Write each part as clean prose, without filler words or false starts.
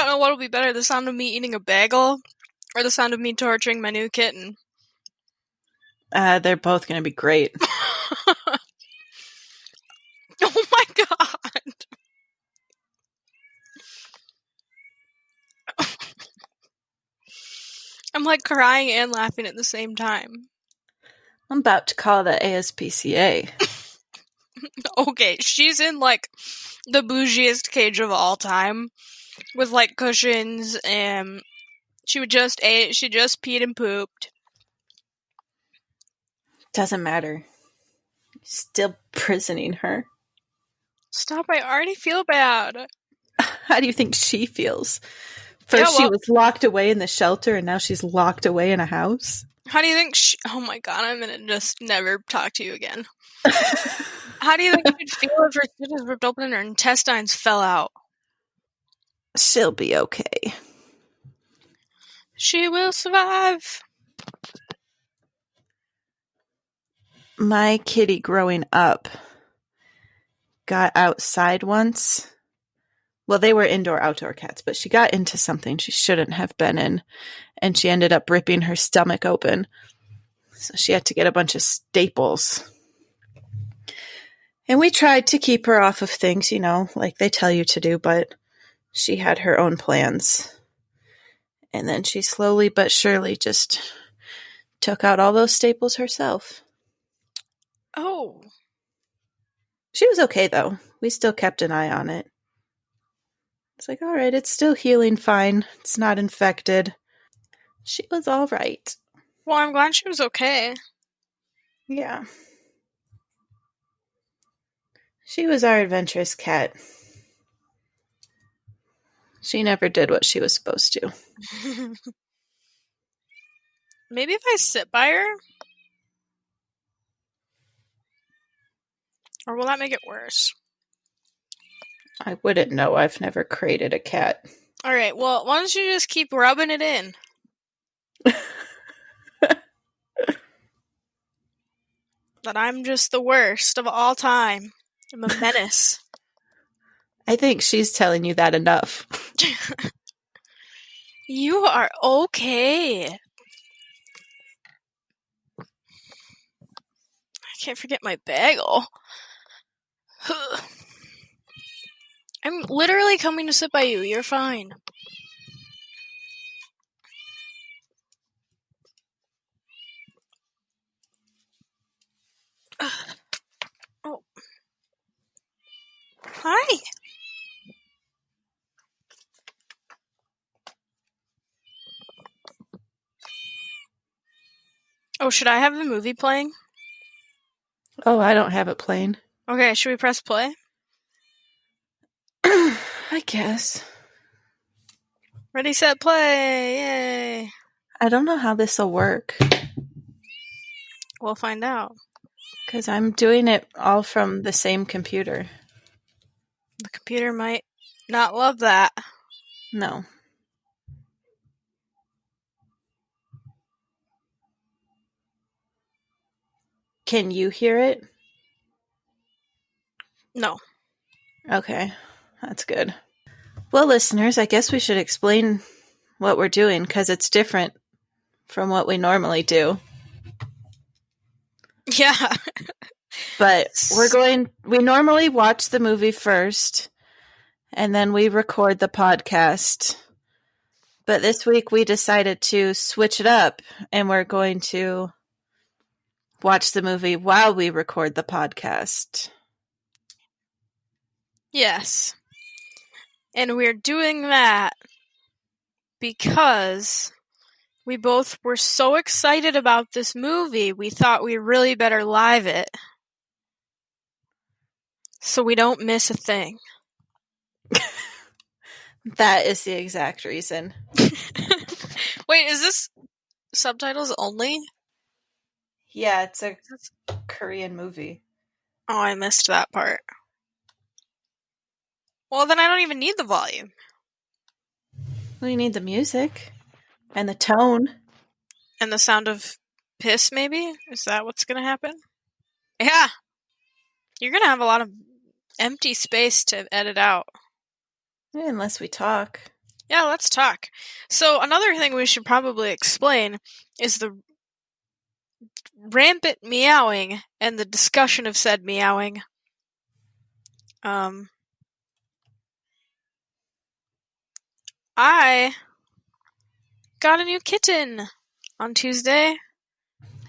know what'll be better, the sound of me eating a bagel or the sound of me torturing my new kitten. They're both going to be great. Oh my god. I'm like crying and laughing at the same time. I'm about to call the ASPCA. Okay, she's in like the bougiest cage of all time with like cushions, and she just peed and pooped. Doesn't matter. Still prisoning her. Stop, I already feel bad. How do you think she feels? First she was locked away in the shelter, and now she's locked away in a house? How do you think oh my god, I'm gonna just never talk to you again. How do you think she'd feel if her stitches ripped open and her intestines fell out? She'll be okay. She will survive. My kitty growing up got outside once. Well, they were indoor-outdoor cats, but she got into something she shouldn't have been in, and she ended up ripping her stomach open. So she had to get a bunch of staples. And we tried to keep her off of things, you know, like they tell you to do, but she had her own plans. And then she slowly but surely just took out all those staples herself. Oh. She was okay, though. We still kept an eye on it. It's like, all right, it's still healing fine. It's not infected. She was all right. Well, I'm glad she was okay. Yeah. She was our adventurous cat. She never did what she was supposed to. Maybe if I sit by her? Or will that make it worse? I wouldn't know. I've never created a cat. Alright, well, why don't you just keep rubbing it in? That I'm just the worst of all time. I'm a menace. I think she's telling you that enough. You are okay. I can't forget my bagel. I'm literally coming to sit by you. You're fine. Oh. Hi. Oh, should I have the movie playing? Oh, I don't have it playing. Okay, should we press play? I guess. Ready, set, play! Yay! I don't know how this will work. We'll find out. Because I'm doing it all from the same computer. The computer might not love that. No. Can you hear it? No. Okay, that's good. Well, listeners, I guess we should explain what we're doing because it's different from what we normally do. Yeah. But we normally watch the movie first, and then we record the podcast. But this week we decided to switch it up, and we're going to watch the movie while we record the podcast. Yes. And we're doing that because we both were so excited about this movie, we thought we really better live it. So we don't miss a thing. That is the exact reason. Wait, is this subtitles only? Yeah, it's a Korean movie. Oh, I missed that part. Well, then I don't even need the volume. We need the music. And the tone. And the sound of piss, maybe? Is that what's gonna happen? Yeah! You're gonna have a lot of empty space to edit out. Unless we talk. Yeah, let's talk. So another thing we should probably explain is the rampant meowing and the discussion of said meowing. I got a new kitten on Tuesday.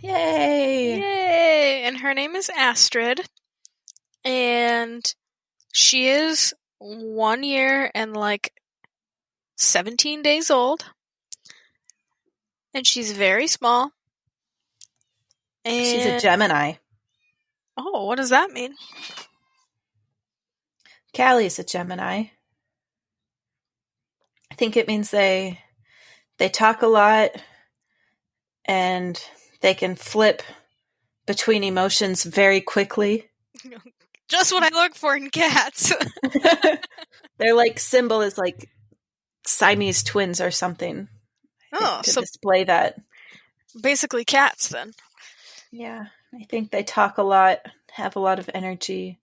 Yay! Yay! And her name is Astrid. And she is 1 year and 17 days old. And she's very small. And she's a Gemini. Oh, what does that mean? Callie's a Gemini. I think it means they talk a lot and they can flip between emotions very quickly. Just what I look for in cats. Their symbol is Siamese twins or something. Oh, to so display that. Basically cats then. Yeah, I think they talk a lot, have a lot of energy.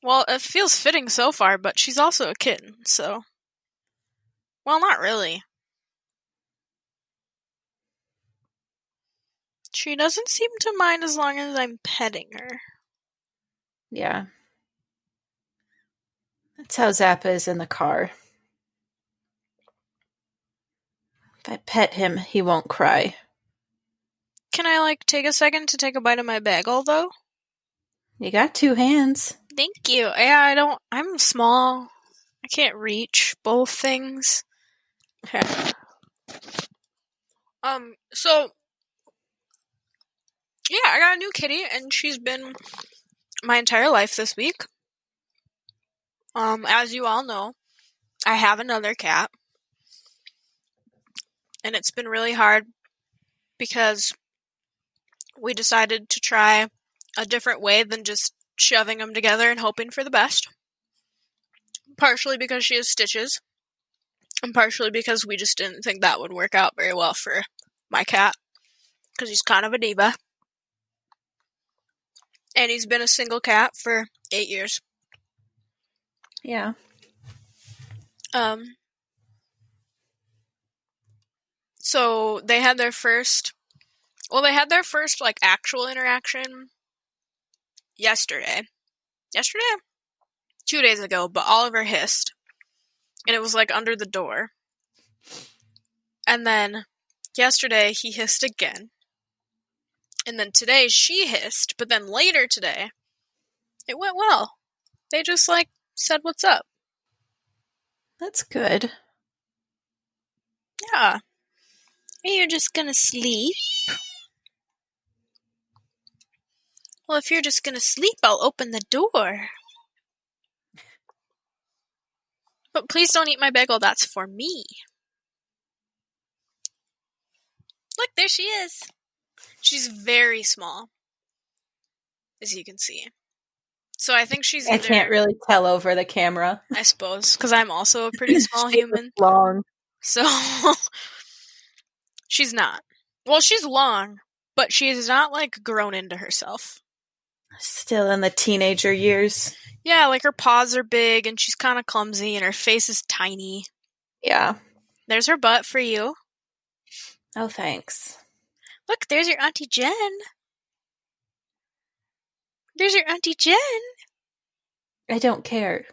Well, it feels fitting so far, but she's also a kitten, so... Well, not really. She doesn't seem to mind as long as I'm petting her. Yeah. That's how Zappa is in the car. If I pet him, he won't cry. Can I, take a second to take a bite of my bagel, though? You got 2 hands. Thank you. Yeah, I'm small. I can't reach both things. Okay. So... Yeah, I got a new kitty, and she's been my entire life this week. As you all know, I have another cat. And it's been really hard because we decided to try a different way than just shoving them together and hoping for the best. Partially because she has stitches, and partially because we just didn't think that would work out very well for my cat, because he's kind of a diva. And he's been a single cat for 8 years. Yeah. So they had their first actual interaction yesterday. 2 days ago, but Oliver hissed. And it was under the door. And then yesterday he hissed again. And then today she hissed, but then later today it went well. They just said what's up. That's good. Yeah. Are you just gonna sleep? Well, if you're just gonna sleep, I'll open the door. But please don't eat my bagel, that's for me. Look, there she is. She's very small, as you can see. So I think she's I can't really tell over the camera. I suppose, because I'm also a pretty small human. Long. So, she's not. Well, she's long, but she's not, grown into herself. Still in the teenager years. Yeah, her paws are big, and she's kind of clumsy, and her face is tiny. Yeah. There's her butt for you. Oh, thanks. Look, there's your Auntie Jen. There's your Auntie Jen. I don't care.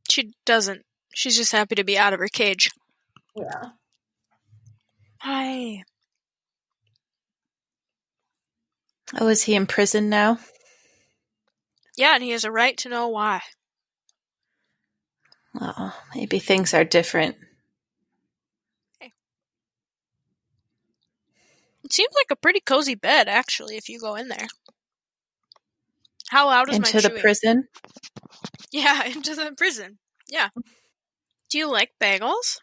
She doesn't. She's just happy to be out of her cage. Yeah. Hi. Oh, is he in prison now? Yeah, and he has a right to know why. Well, maybe things are different. Okay. It seems like a pretty cozy bed, actually, if you go in there. How loud is my chewing? Into the prison? Yeah, into the prison. Yeah. Do you like bagels?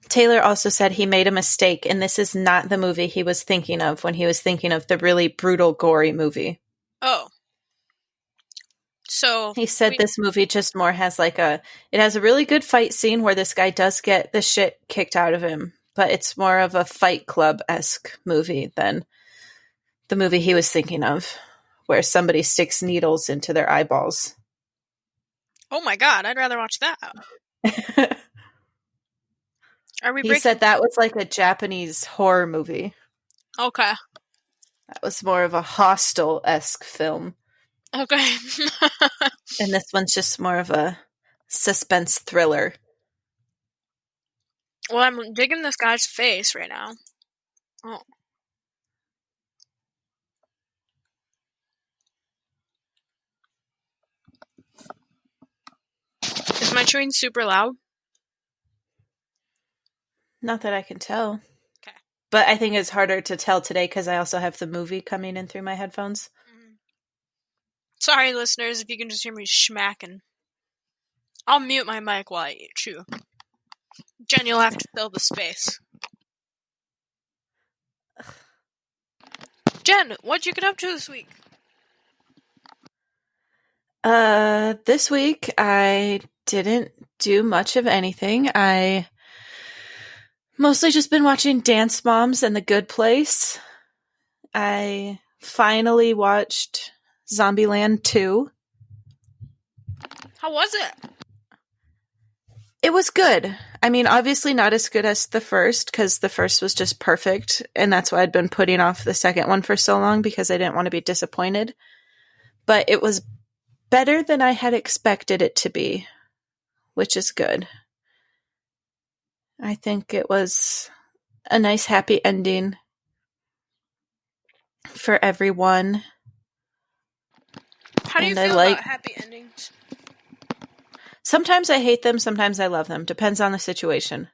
Taylor also said he made a mistake, and this is not the movie he was thinking of when he was thinking of the really brutal, gory movie. Oh. So he said this movie just more has it has a really good fight scene where this guy does get the shit kicked out of him, but it's more of a Fight Club-esque movie than the movie he was thinking of, where somebody sticks needles into their eyeballs. Oh my god, I'd rather watch that. Are we He breaking? said that was like a Japanese horror movie. Okay. That was more of a Hostel-esque film. Okay. And this one's just more of a suspense thriller. Well, I'm digging this guy's face right now. Oh. Is my chewing super loud? Not that I can tell. Okay. But I think it's harder to tell today because I also have the movie coming in through my headphones. Sorry, listeners, if you can just hear me schmacking. I'll mute my mic while I chew. Jen, you'll have to fill the space. Jen, what'd you get up to this week? This week I didn't do much of anything. I mostly just been watching Dance Moms and The Good Place. I finally watched Zombieland 2. How was it? It was good. I mean, obviously not as good as the first, because the first was just perfect, and that's why I'd been putting off the second one for so long, because I didn't want to be disappointed. But it was better than I had expected it to be, which is good. I think it was a nice, happy ending for everyone. How do you feel about happy endings? Sometimes I hate them, sometimes I love them. Depends on the situation.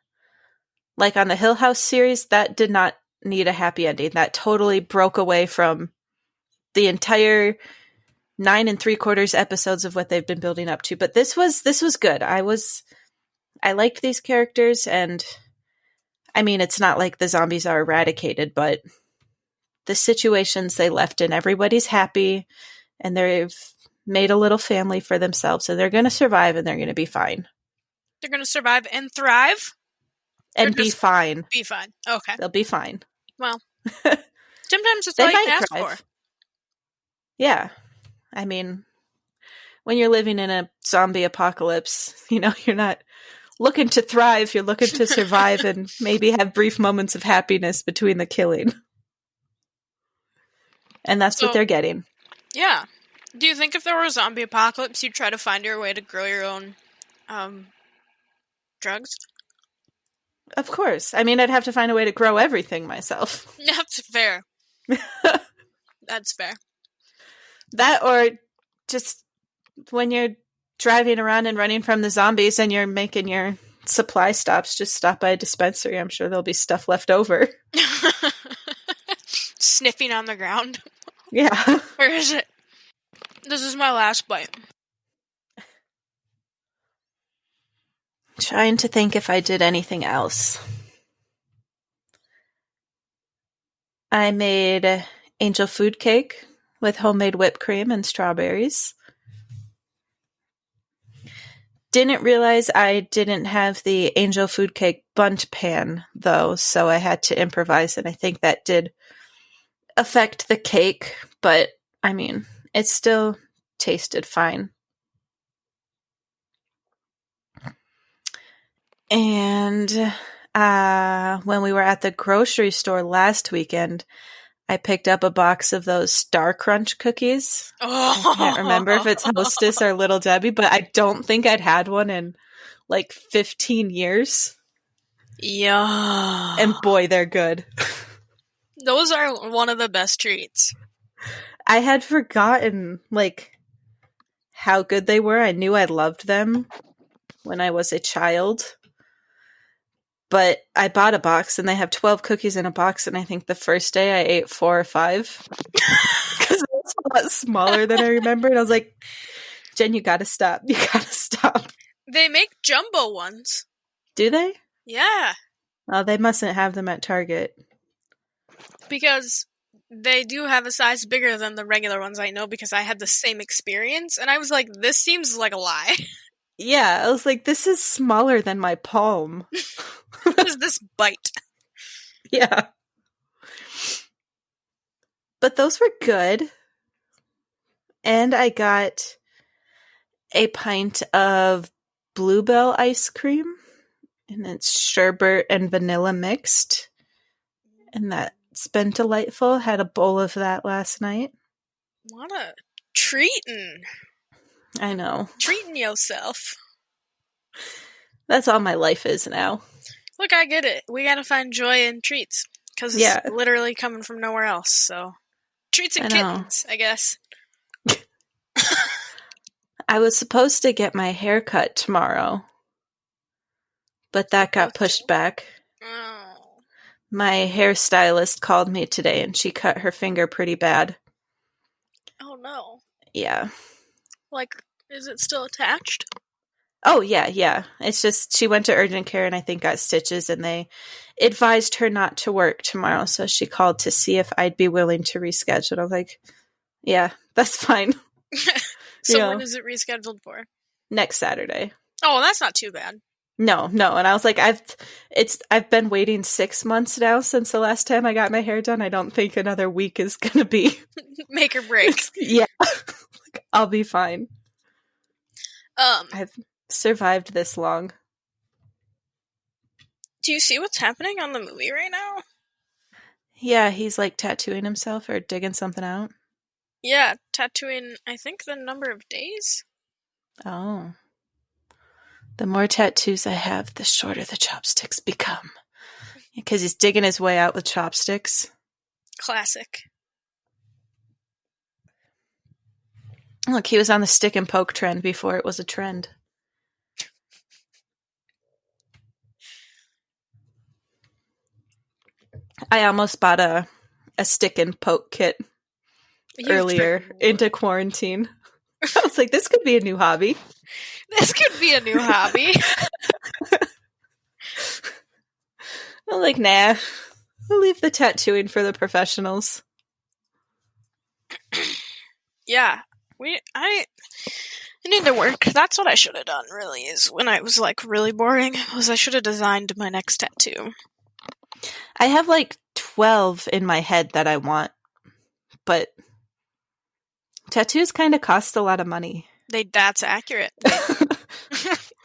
Like on the Hill House series, that did not need a happy ending. That totally broke away from the entire 9 3/4 episodes of what they've been building up to. But this was good. I liked these characters, and I mean, it's not like the zombies are eradicated, but the situations they left in, everybody's happy, and they've made a little family for themselves, and they're going to survive, and they're going to be fine. They're going to survive and thrive? And be fine. Be fine. Okay. They'll be fine. Well, sometimes it's all you can ask for. Yeah. I mean, when you're living in a zombie apocalypse, you're not looking to thrive, you're looking to survive and maybe have brief moments of happiness between the killing. And that's what they're getting. Yeah. Do you think if there were a zombie apocalypse, you'd try to find your way to grow your own drugs? Of course. I mean, I'd have to find a way to grow everything myself. That's fair. That's fair. That, or just when you're driving around and running from the zombies and you're making your supply stops, just stop by a dispensary. I'm sure there'll be stuff left over. Sniffing on the ground. Yeah. Where is it? This is my last bite. Trying to think if I did anything else. I made angel food cake with homemade whipped cream and strawberries. Didn't realize I didn't have the angel food cake bundt pan, though, so I had to improvise, and I think that did affect the cake, but, I mean, it still tasted fine. And when we were at the grocery store last weekend, I picked up a box of those Star Crunch cookies. I can't remember if it's Hostess or Little Debbie, but I don't think I'd had one in like 15 years. Yeah. And boy, they're good. Those are one of the best treats. I had forgotten like how good they were. I knew I loved them when I was a child. But I bought a box, and they have 12 cookies in a box, and I think the first day I ate 4 or 5. Because it was a lot smaller than I remembered. I was like, Jen, you gotta stop. You gotta stop. They make jumbo ones. Do they? Yeah. Oh, they mustn't have them at Target. Because they do have a size bigger than the regular ones, I know, because I had the same experience, and I was like, this seems like a lie. Yeah, I was like, this is smaller than my palm. What is this bite? Yeah. But those were good. And I got a pint of Bluebell ice cream. And it's sherbet and vanilla mixed. And that's been delightful. Had a bowl of that last night. What a treatin'. I know. Treating yourself. That's all my life is now. Look, I get it. We gotta find joy in treats. Because it's literally coming from nowhere else, so. Treats and kittens, I guess. I was supposed to get my hair cut tomorrow. But that got pushed back. Oh. My hairstylist called me today and she cut her finger pretty bad. Oh no. Yeah. Like, is it still attached? Oh, yeah. It's just she went to urgent care and I think got stitches and they advised her not to work tomorrow. So she called to see if I'd be willing to reschedule. I was like, yeah, that's fine. So when is it rescheduled for? Next Saturday. Oh, that's not too bad. No. And I was like, I've been waiting 6 months now since the last time I got my hair done. I don't think another week is going to be make or break. Yeah. I'll be fine. I've survived this long. Do you see what's happening on the movie right now? Yeah, he's like tattooing himself or digging something out. Yeah, tattooing, I think, the number of days. Oh. The more tattoos I have, the shorter the chopsticks become. Because he's digging his way out with chopsticks. Classic. Look, he was on the stick and poke trend before it was a trend. I almost bought a stick and poke kit earlier into quarantine. I was like, this could be a new hobby. This could be a new hobby. I'm like, nah. We'll leave the tattooing for the professionals. Yeah. I need to work. That's what I should have done, really, is when I was, like, really boring, was I should have designed my next tattoo. I have, like, 12 in my head that I want, but tattoos kind of cost a lot of money. That's accurate.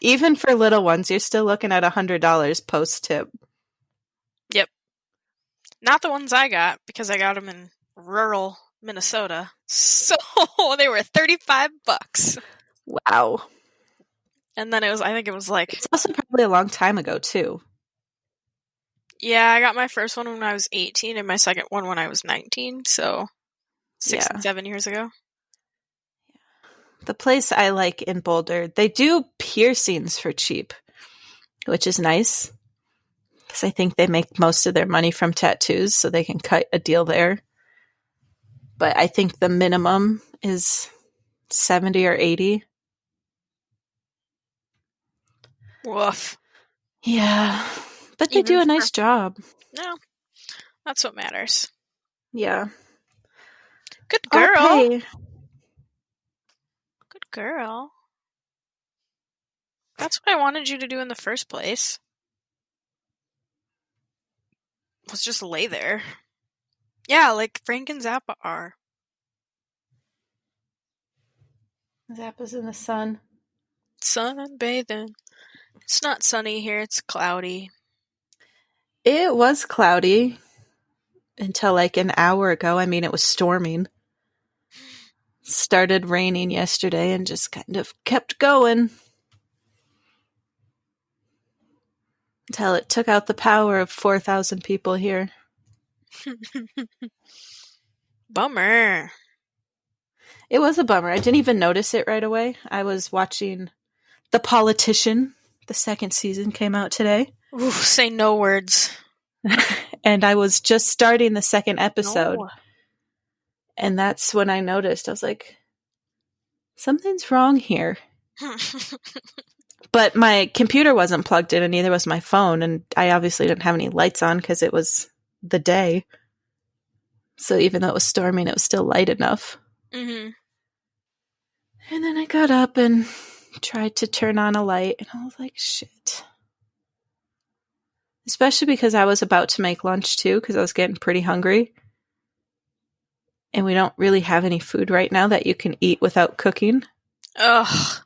Even for little ones, you're still looking at $100 post-tip. Yep. Not the ones I got, because I got them in rural Minnesota. So they were $35. Wow. And then I think it was like... It's also probably a long time ago, too. Yeah, I got my first one when I was 18 and my second one when I was 19, so 7 years ago. The place I like in Boulder, they do piercings for cheap, which is nice. Because I think they make most of their money from tattoos, so they can cut a deal there. But I think the minimum is $70 or $80. Woof. Yeah. But they do a nice job. No. That's what matters. Yeah. Good girl. Okay. Good girl. That's what I wanted you to do in the first place. Was just lay there. Yeah, like Frank and Zappa are. Zappa's in the sun. Sunbathing. It's not sunny here, it's cloudy. It was cloudy until like an hour ago. I mean, it was storming. Started raining yesterday and just kind of kept going. Until it took out the power of 4,000 people here. Bummer. It was a bummer. I didn't even notice it right away. I was watching The Politician. The second season came out today. Ooh, say no words. And I was just starting the second episode. No. And that's when I noticed. I was like, something's wrong here. But my computer wasn't plugged in and neither was my phone. And I obviously didn't have any lights on because it was the day. So even though it was storming, it was still light enough. Mm-hmm. And then I got up and tried to turn on a light. And I was like, shit. Especially because I was about to make lunch too because I was getting pretty hungry. And we don't really have any food right now that you can eat without cooking. Ugh.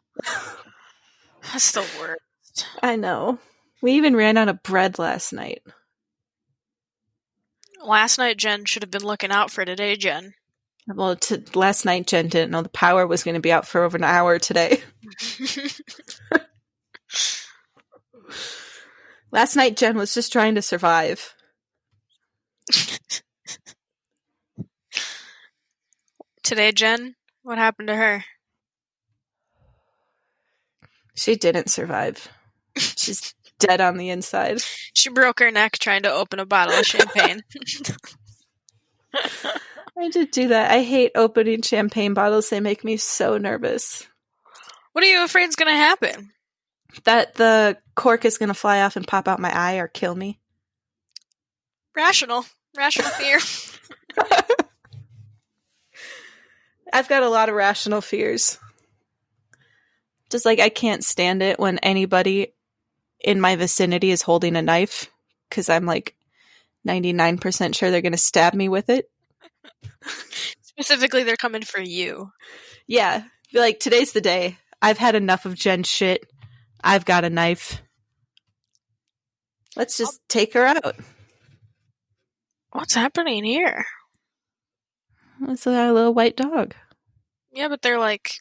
That's the worst. I know. We even ran out of bread last night. Last night, Jen should have been looking out for today, Jen. Well, last night, Jen didn't know the power was going to be out for over an hour today. Last night, Jen was just trying to survive. Today, Jen, what happened to her? She didn't survive. She's dead on the inside. She broke her neck trying to open a bottle of champagne. I did do that. I hate opening champagne bottles. They make me so nervous. What are you afraid is going to happen? That the cork is going to fly off and pop out my eye or kill me. Rational fear. I've got a lot of rational fears. Just like I can't stand it when anybody in my vicinity is holding a knife because I'm like 99% sure they're going to stab me with it. Specifically, they're coming for you. Yeah. Be like, today's the day. I've had enough of Jen's shit. I've got a knife. Let's just take her out. What's happening here? It's a little white dog. Yeah, but they're like...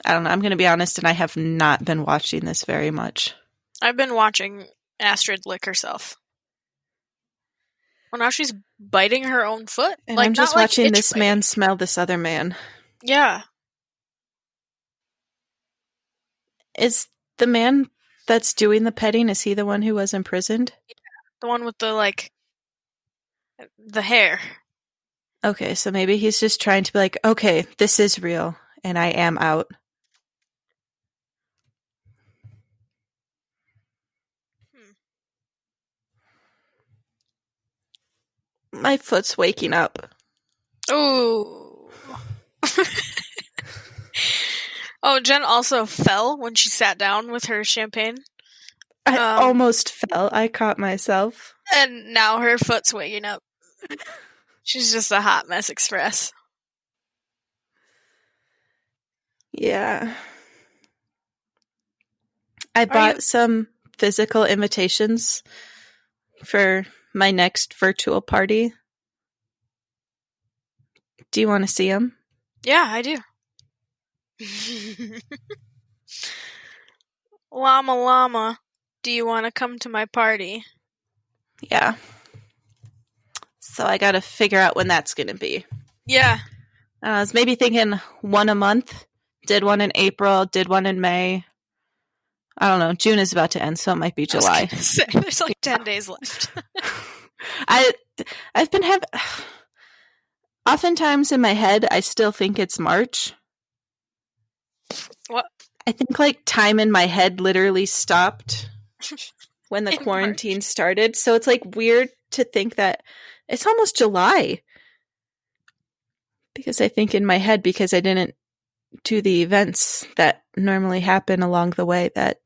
I don't know. I'm going to be honest, and I have not been watching this very much. I've been watching Astrid lick herself. Well, now she's biting her own foot. And like, I'm just not watching like this man smell this other man. Yeah. Is the man that's doing the petting, is he the one who was imprisoned? Yeah, the one with the, the hair. Okay, so maybe he's just trying to be like, okay, this is real, and I am out. My foot's waking up. Ooh. Oh, Jen also fell when she sat down with her champagne. I almost fell. I caught myself. And now her foot's waking up. She's just a hot mess express. Yeah. I bought some physical invitations for my next virtual party. Do you want to see them? Yeah, I do. Llama, do you want to come to my party? Yeah. So I got to figure out when that's going to be. Yeah. I was maybe thinking one a month. Did one in April, did one in May. I don't know. June is about to end, so it might be July. I was gonna say, there's like 10 days left. I've been having... Oftentimes in my head, I still think it's March. What? I think like time in my head literally stopped when the quarantine started. So it's like weird to think that it's almost July. Because I think in my head, because I didn't do the events that normally happen along the way, that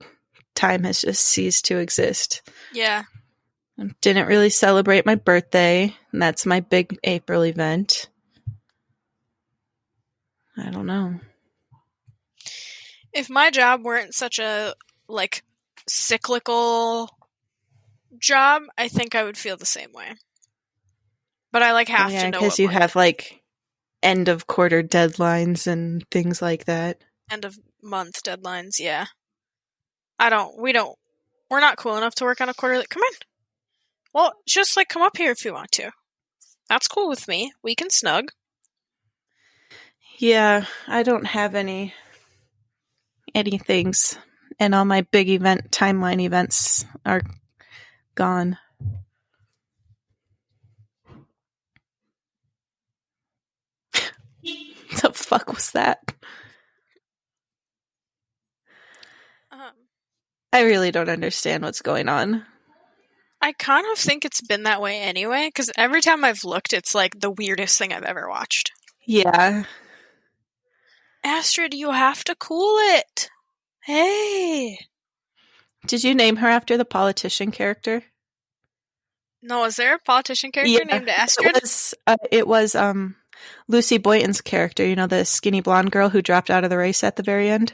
time has just ceased to exist. Yeah. I didn't really celebrate my birthday, and that's my big April event. I don't know. If my job weren't such a, cyclical job, I think I would feel the same way. But I, have to know because you have, end of quarter deadlines and things like that. End of month deadlines, yeah. We're not cool enough to work on a quarterly. Come in. Well, just, come up here if you want to. That's cool with me. We can snug. Yeah, I don't have any things, and all my big event timeline events are gone. The fuck was that? I really don't understand what's going on. I kind of think it's been that way anyway, because every time I've looked, it's the weirdest thing I've ever watched. Yeah. Astrid, you have to cool it. Hey. Did you name her after the politician character? No, is there a politician character named Astrid? It was Lucy Boynton's character, you know, the skinny blonde girl who dropped out of the race at the very end?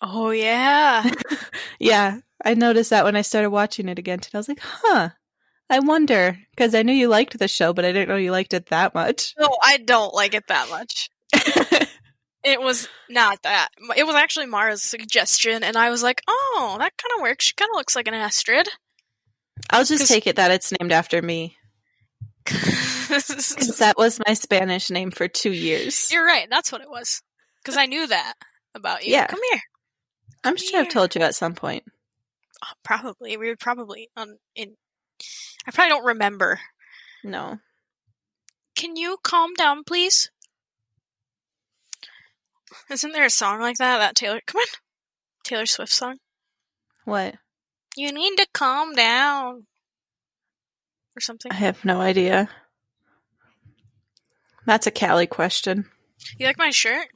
Oh, yeah. Yeah, I noticed that when I started watching it again. And I was like, huh, I wonder. Because I knew you liked the show, but I didn't know you liked it that much. No, I don't like it that much. It was not that. It was actually Mara's suggestion, and I was like, oh, that kind of works. She kind of looks like an Astrid. I'll just take it that it's named after me. Because that was my Spanish name for 2 years. You're right. That's what it was. Because I knew that about you. Yeah. Come here. I'm sure I've told you at some point. Oh, probably. We would probably... I probably don't remember. No. Can you calm down, please? Isn't there a song like that? That Taylor... Come on. Taylor Swift song? What? You need to calm down. Or something. I have no idea. That's a Callie question. You like my shirt?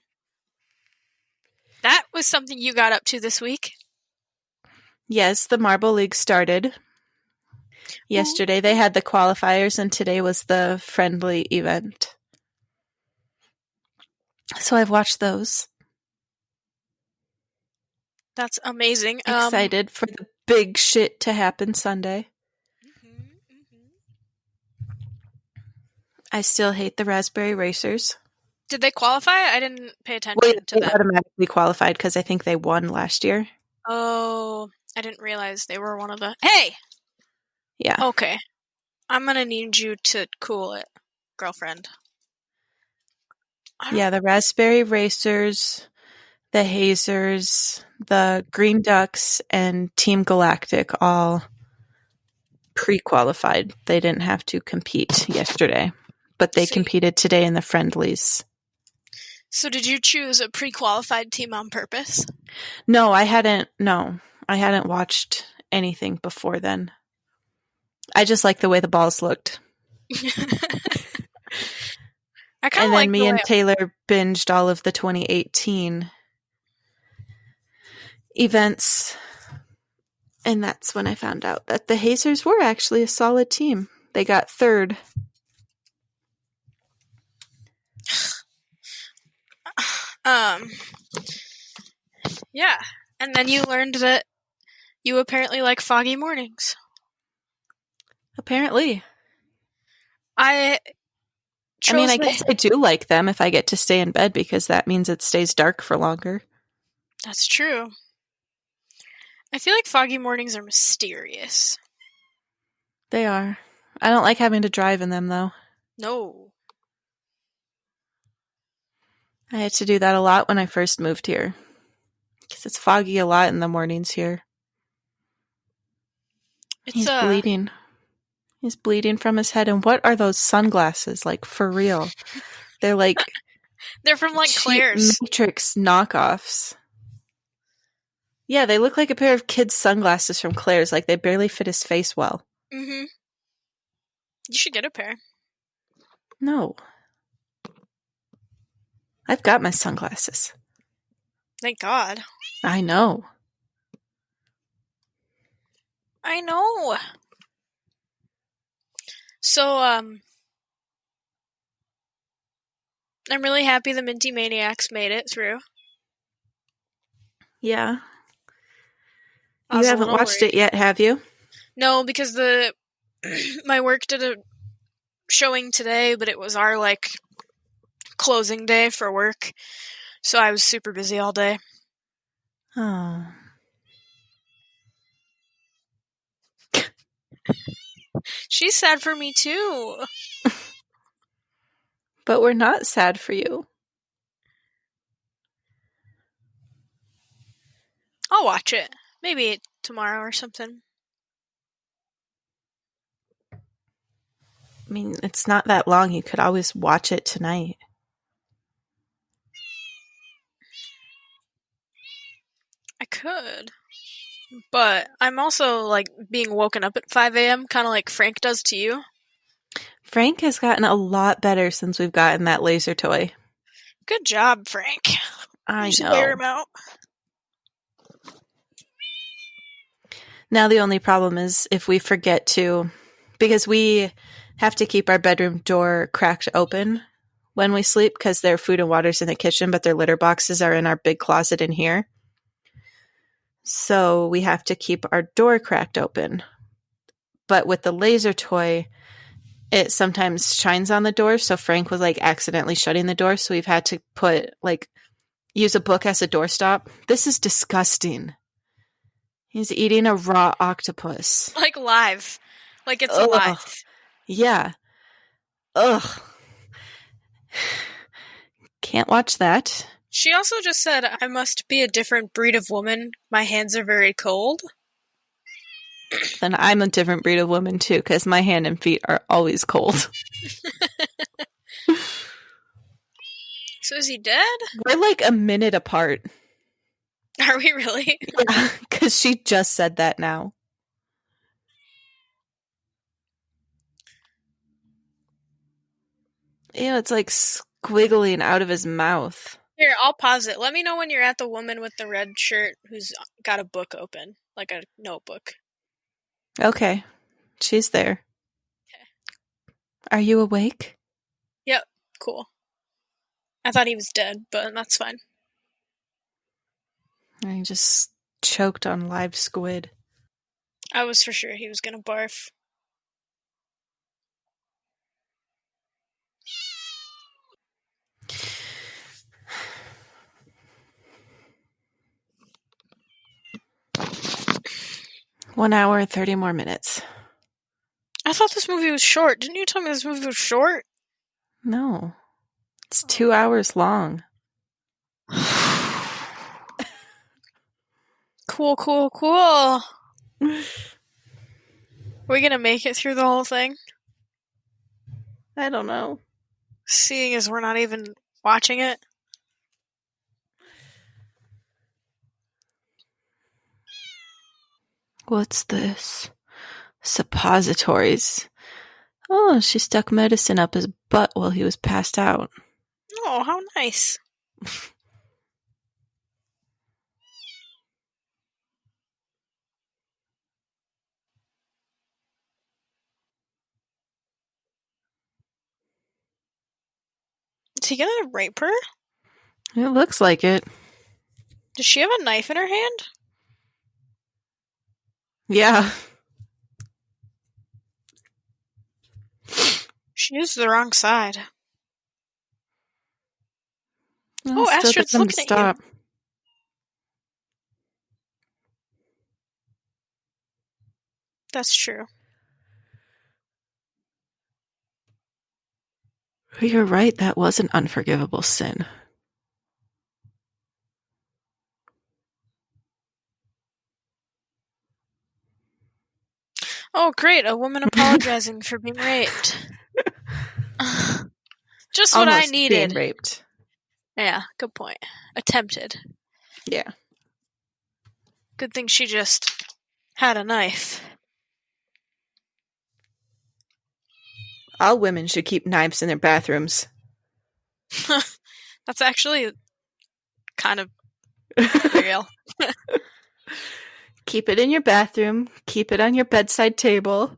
That was something you got up to this week. Yes, the Marble League started. Yesterday they had the qualifiers, and today was the friendly event. So I've watched those. That's amazing. Excited for the big shit to happen Sunday. I still hate the Raspberry Racers. Did they qualify? I didn't pay attention to They that. automatically qualified because I think they won last year. Oh, I didn't realize they were one of the... Hey! Yeah. Okay. I'm gonna need you to cool it, girlfriend. Yeah, the Raspberry Racers, the Hazers, the Green Ducks, and Team Galactic all pre-qualified. They didn't have to compete yesterday, but they competed today in the friendlies. So did you choose a pre-qualified team on purpose? No, I hadn't watched anything before then. I just like the way the balls looked. And then me and Taylor binged all of the 2018 events. And that's when I found out that the Hazers were actually a solid team. They got third. Yeah. And then you learned that you apparently like foggy mornings. Apparently. I guess I do like them if I get to stay in bed because that means it stays dark for longer. That's true. I feel like foggy mornings are mysterious. They are. I don't like having to drive in them, though. No. I had to do that a lot when I first moved here. Because it's foggy a lot in the mornings here. He's bleeding. He's bleeding from his head. And what are those sunglasses? Like, for real. They're like... They're from, like, Claire's. Matrix knockoffs. Yeah, they look like a pair of kids' sunglasses from Claire's. Like, they barely fit his face well. Mm-hmm. You should get a pair. No. I've got my sunglasses. Thank God. I know. I know. So, I'm really happy the Minty Maniacs made it through. Yeah. You haven't watched it yet, have you? No, because my work did a showing today, but it was our, like, closing day for work. So I was super busy all day. Oh. She's sad for me, too. But we're not sad for you. I'll watch it. Maybe tomorrow or something. I mean, it's not that long. You could always watch it tonight. I could. But I'm also, like, being woken up at 5 a.m., kind of like Frank does to you. Frank has gotten a lot better since we've gotten that laser toy. Good job, Frank. I you should know. wear him out. Now the only problem is if we forget to, because we have to keep our bedroom door cracked open when we sleep because their food and water's in the kitchen, but their litter boxes are in our big closet in here. So we have to keep our door cracked open. But with the laser toy, it sometimes shines on the door. So Frank was like accidentally shutting the door. So we've had to use a book as a doorstop. This is disgusting. He's eating a raw octopus. Like live. Like it's Ugh. alive. Yeah. Ugh. Can't watch that. She also just said, I must be a different breed of woman. My hands are very cold. Then I'm a different breed of woman too, because my hand and feet are always cold. So is he dead? We're like a minute apart. Are we really? Yeah, because she just said that now. Ew, it's like squiggling out of his mouth. Here, I'll pause it. Let me know when you're at the woman with the red shirt who's got a book open, like a notebook. Okay. She's there. Okay. Are you awake? Yep, cool. I thought he was dead, but that's fine. I just choked on live squid. I was for sure he was gonna barf. One hour and 30 more minutes. I thought this movie was short. Didn't you tell me this movie was short? No. It's 2 hours long. Cool. Are we gonna make it through the whole thing? I don't know. Seeing as we're not even watching it. What's this? Suppositories. Oh, she stuck medicine up his butt while he was passed out. Oh, how nice. Is he gonna rape her? It looks like it. Does she have a knife in her hand? Yeah. She used the wrong side. Well, Astrid's looking at you. That's true. You're right, that was an unforgivable sin. Oh, great, a woman apologizing for being raped. Just what I needed. Being raped. Yeah, good point. Attempted. Yeah. Good thing she just had a knife. All women should keep knives in their bathrooms. That's actually kind of real. Keep it in your bathroom. Keep it on your bedside table.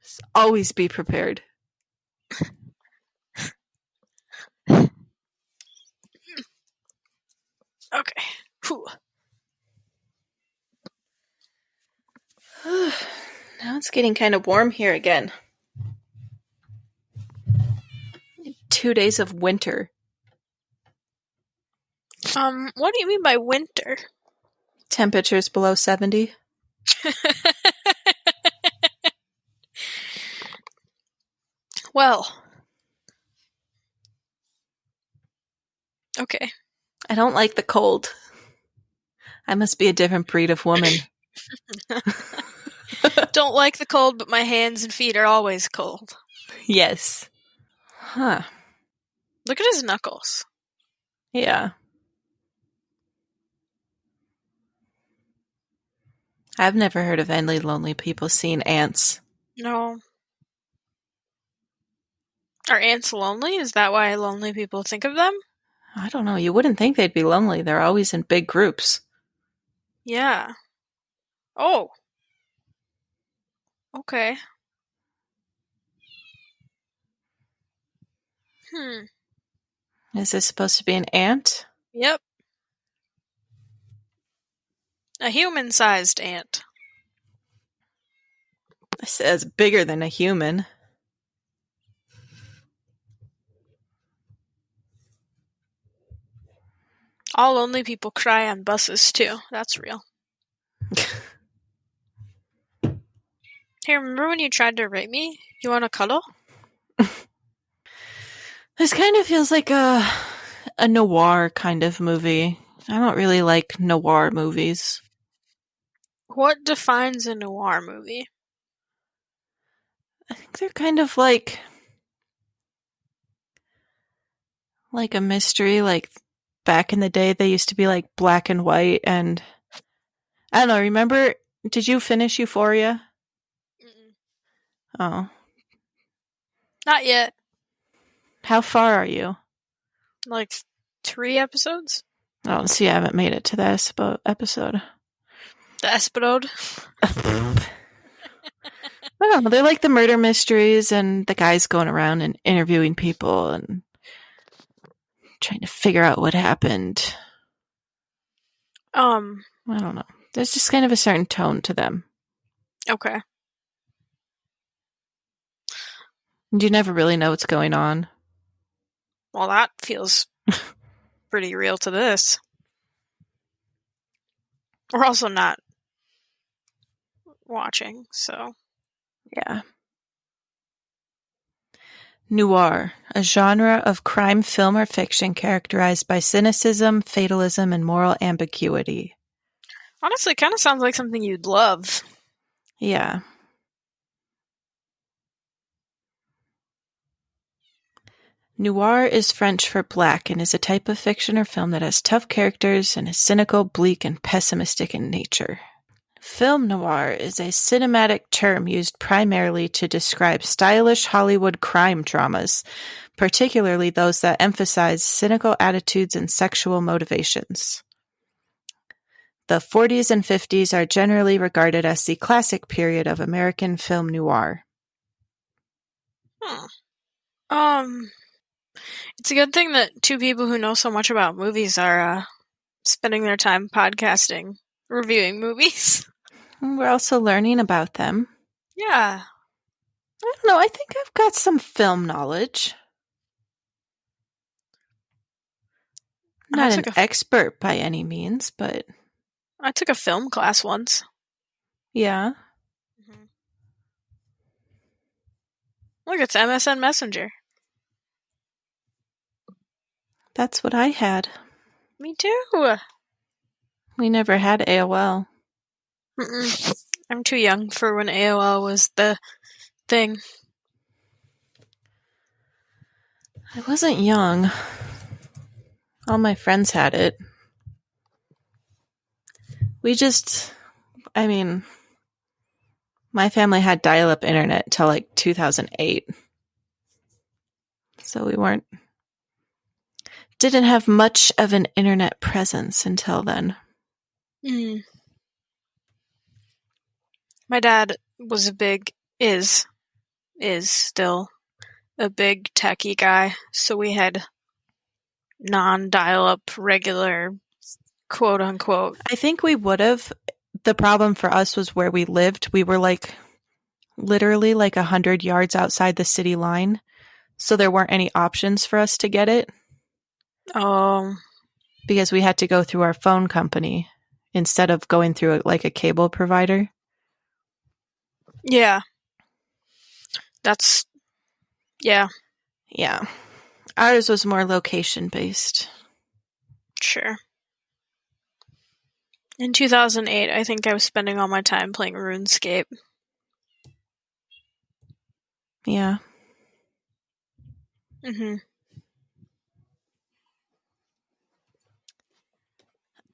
Just always be prepared. Okay. Whew. Now it's getting kind of warm here again. 2 days of winter. What do you mean by winter? Temperatures below 70. Well. Okay. I don't like the cold. I must be a different breed of woman. Don't like the cold, but my hands and feet are always cold. Yes. Huh. Look at his knuckles. Yeah. I've never heard of any lonely people seeing ants. No. Are ants lonely? Is that why lonely people think of them? I don't know. You wouldn't think they'd be lonely. They're always in big groups. Yeah. Oh. Okay. Is this supposed to be an ant? Yep. A human-sized ant. It says bigger than a human. All lonely people cry on buses, too. That's real. Hey, remember when you tried to rape me? You want to cuddle? This kind of feels like a noir kind of movie. I don't really like noir movies. What defines a noir movie? I think they're kind of like a mystery. Like back in the day, they used to be like black and white, and I don't know. Remember? Did you finish Euphoria? Mm-mm. Oh, Not yet. how far are you? Like 3 episodes? Oh, see, I haven't made it to that episode. The Espidode? I don't know. They're like the murder mysteries, and the guy's going around and interviewing people and trying to figure out what happened. I don't know. There's just kind of a certain tone to them. Okay. And you never really know what's going on. Well, that feels pretty real to this. We're also not watching, so. Yeah. Noir, a genre of crime film or fiction characterized by cynicism, fatalism, and moral ambiguity. Honestly, it kind of sounds like something you'd love. Yeah. Noir is French for black and is a type of fiction or film that has tough characters and is cynical, bleak, and pessimistic in nature. Film noir is a cinematic term used primarily to describe stylish Hollywood crime dramas, particularly those that emphasize cynical attitudes and sexual motivations. The 40s and 50s are generally regarded as the classic period of American film noir. It's a good thing that 2 people who know so much about movies are spending their time podcasting, reviewing movies. We're also learning about them. Yeah. I don't know, I think I've got some film knowledge. Not an expert by any means, but... I took a film class once. Yeah. Mm-hmm. Look, it's MSN Messenger. That's what I had. Me too. We never had AOL. Mm-mm. I'm too young for when AOL was the thing. I wasn't young. All my friends had it. My family had dial-up internet till like 2008. So we didn't have much of an internet presence until then. Mm. My dad was is still a big techie guy, so we had non-dial-up, regular, quote-unquote. I think we would have. The problem for us was where we lived. We were like literally like 100 yards outside the city line, so there weren't any options for us to get it. Oh. Because we had to go through our phone company instead of going through like a cable provider. Yeah. Yeah. Yeah. Ours was more location-based. Sure. In 2008, I think I was spending all my time playing RuneScape. Yeah. Mm-hmm.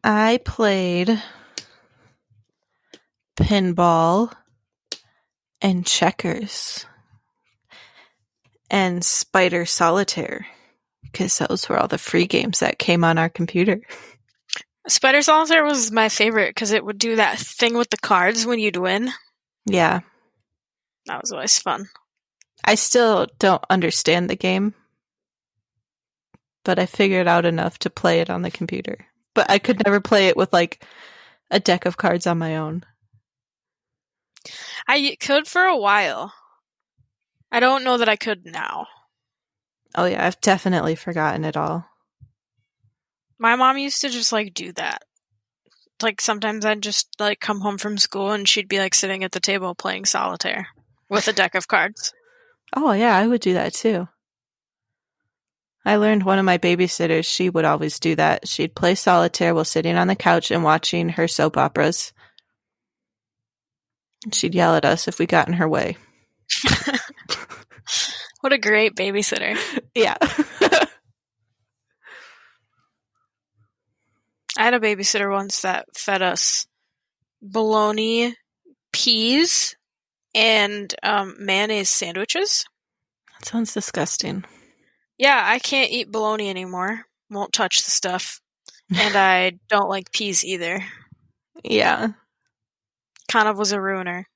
I played pinball and checkers and Spider Solitaire because those were all the free games that came on our computer. Spider Solitaire was my favorite because it would do that thing with the cards when you'd win. Yeah. That was always fun. I still don't understand the game. but I figured out enough to play it on the computer. But I could never play it with, like, a deck of cards on my own. I could for a while. I don't know that I could now. Oh, yeah, I've definitely forgotten it all. My mom used to just, like, do that. Like, sometimes I'd just, like, come home from school and she'd be, like, sitting at the table playing solitaire with a deck of cards. Oh, yeah, I would do that, too. I learned one of my babysitters, she would always do that. She'd play solitaire while sitting on the couch and watching her soap operas. She'd yell at us if we got in her way. What a great babysitter. Yeah. I had a babysitter once that fed us bologna, peas, and mayonnaise sandwiches. That sounds disgusting. Yeah, I can't eat bologna anymore. Won't touch the stuff. And I don't like peas either. Yeah. Kind of was a ruiner.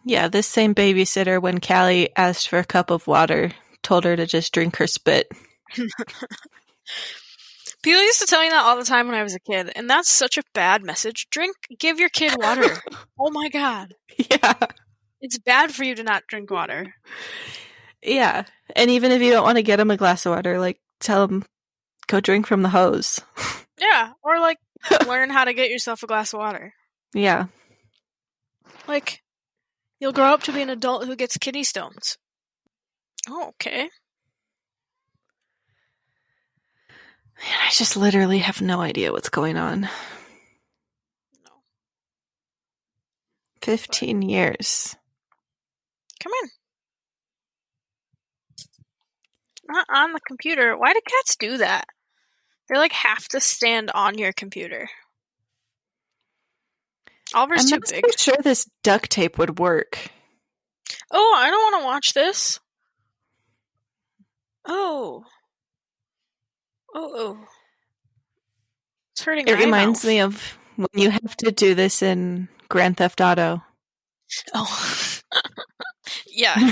Yeah, this same babysitter, when Callie asked for a cup of water, told her to just drink her spit. People used to tell me that all the time when I was a kid, and that's such a bad message. Give your kid water. Oh my god. Yeah. It's bad for you to not drink water. Yeah. And even if you don't want to get him a glass of water, like, tell him, go drink from the hose. Yeah, or, like, learn how to get yourself a glass of water. Yeah. Like, you'll grow up to be an adult who gets kidney stones. Oh, okay. Man, I just literally have no idea what's going on. No. 15 years. Come on. Not on the computer. Why do cats do that? They, like, have to stand on your computer. Oliver's too big. I'm not sure this duct tape would work. Oh, I don't want to watch this. Oh. Oh. It's hurting my mouth. It reminds me of when you have to do this in Grand Theft Auto. Oh. Yeah.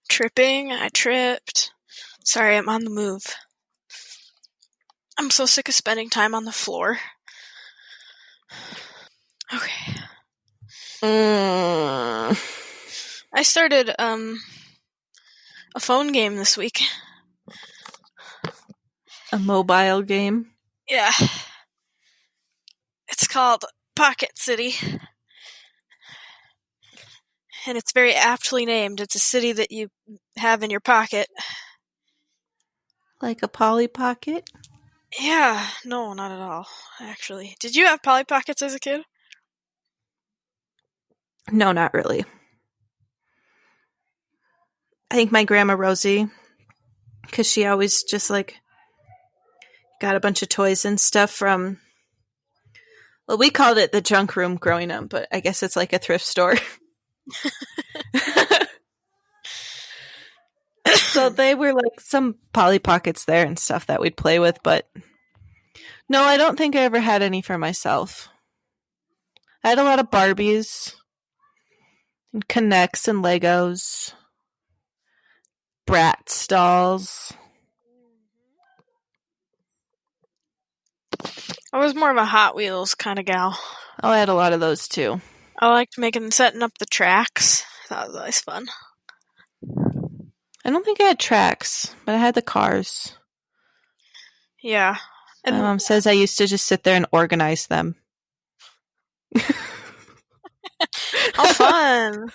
Tripping. I tripped. Sorry, I'm on the move. I'm so sick of spending time on the floor. Okay. I started a phone game this week. A mobile game? Yeah. It's called Pocket City. And it's very aptly named. It's a city that you have in your pocket. Like a Polly Pocket? Yeah. No, not at all, actually. Did you have Polly Pockets as a kid? No, not really. I think my grandma Rosie, because she always just, like, got a bunch of toys and stuff from, well, we called it the junk room growing up, but I guess it's like a thrift store. So they were like some Polly Pockets there and stuff that we'd play with, but no, I don't think I ever had any for myself. I had a lot of Barbies and Connects and Legos, Brat dolls. I was more of a Hot Wheels kind of gal. Oh, I had a lot of those too. I liked setting up the tracks. I thought it was always fun. I don't think I had tracks, but I had the cars. Yeah. My mom says I used to just sit there and organize them. How fun!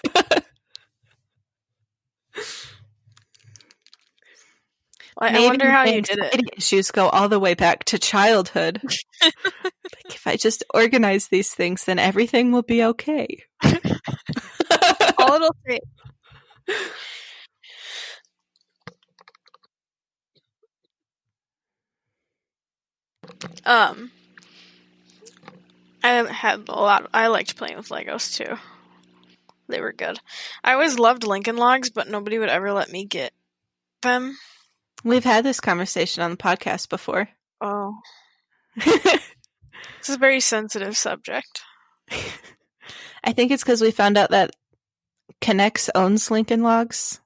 I wonder how you did it. Issues go all the way back to childhood. Like, if I just organize these things, then everything will be okay. All it'll take. I liked playing with Legos too. They were good. I always loved Lincoln Logs, but nobody would ever let me get them. We've had this conversation on the podcast before. Oh. It's a very sensitive subject. I think it's because we found out that Connex owns Lincoln Logs.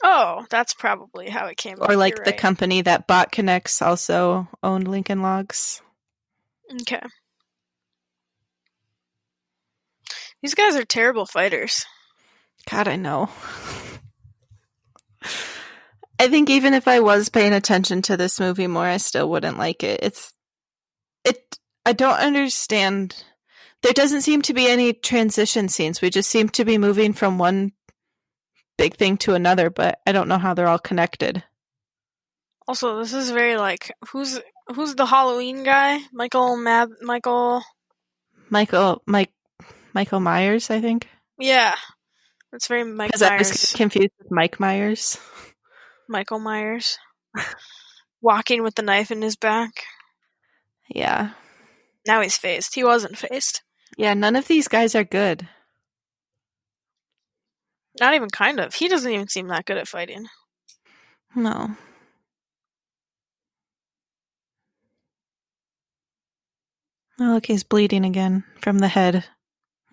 Oh, that's probably how it came up. Or like You're the right. company that bought Connex also owned Lincoln Logs. Okay. These guys are terrible fighters. God, I know. I think even if I was paying attention to this movie more, I still wouldn't like it. I don't understand. There doesn't seem to be any transition scenes. We just seem to be moving from one big thing to another, but I don't know how they're all connected. Also, this is very like who's the Halloween guy? Michael Myers, I think. Yeah. It's very Mike Because I was Myers. confused with Mike Myers. Michael Myers. Walking with the knife in his back. Yeah. Now he's phased. He wasn't phased. Yeah, none of these guys are good. Not even kind of. He doesn't even seem that good at fighting. No. Oh, look, he's bleeding again from the head.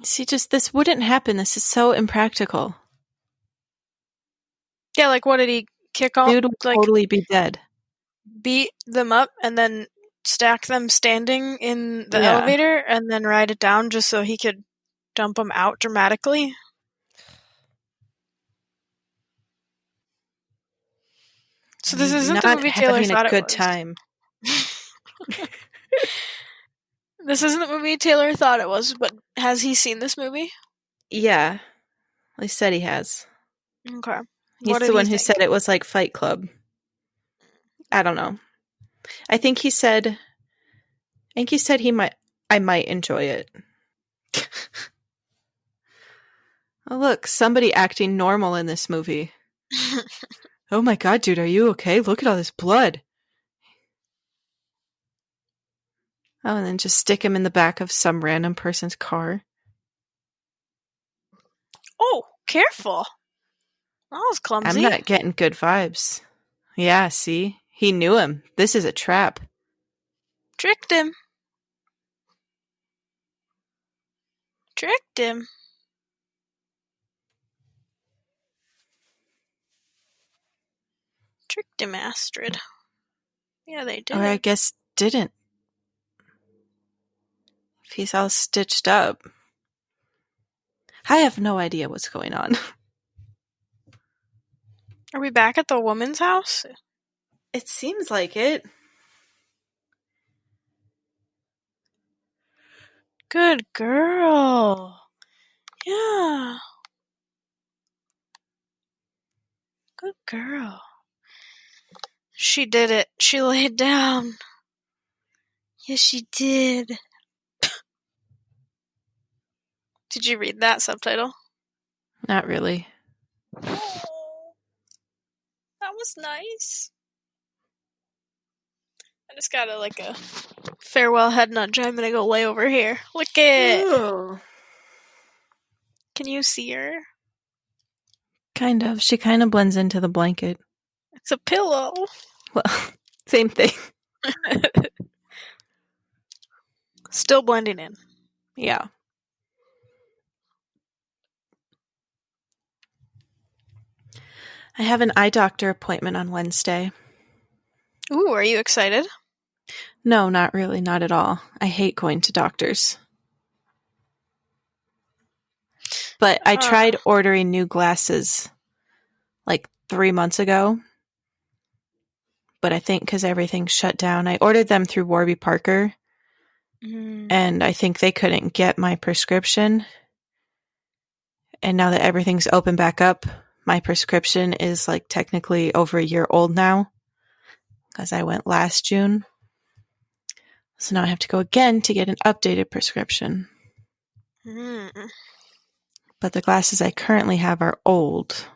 See, this wouldn't happen. This is so impractical. Yeah, like what did he kick off? Dude would totally be dead. Beat them up and then stack them standing in the elevator and then ride it down just so he could dump them out dramatically. So this isn't the movie Taylor thought it was. Not having a good time. This isn't the movie Taylor thought it was, but has he seen this movie? Yeah. He said he has. Okay. He's the one who said it was like Fight Club. I don't know. I think he said I might enjoy it. Oh, look, somebody acting normal in this movie. Oh my god, dude, are you okay? Look at all this blood. Oh, and then just stick him in the back of some random person's car. Oh, careful. That was clumsy. I'm not getting good vibes. Yeah, see? He knew him. This is a trap. Tricked him. Tricked him. Tricked him, Astrid. Yeah, they did. Or I guess didn't. If he's all stitched up. I have no idea what's going on. Are we back at the woman's house? It seems like it. Good girl. Yeah. Good girl. She did it. She laid down. Yes, she did. Did you read that subtitle? Not really. Oh, that was nice. I just got a farewell head nudge. I'm gonna go lay over here. Look it. Ooh. Can you see her? Kind of. She kind of blends into the blanket. It's a pillow. Well, same thing. Still blending in. Yeah. I have an eye doctor appointment on Wednesday. Ooh, are you excited? No, not really. Not at all. I hate going to doctors. But I tried ordering new glasses like 3 months ago. But I think because everything's shut down, I ordered them through Warby Parker. And I think they couldn't get my prescription. And now that everything's open back up, my prescription is like technically over a year old now. Because I went last June. So now I have to go again to get an updated prescription. But the glasses I currently have are old.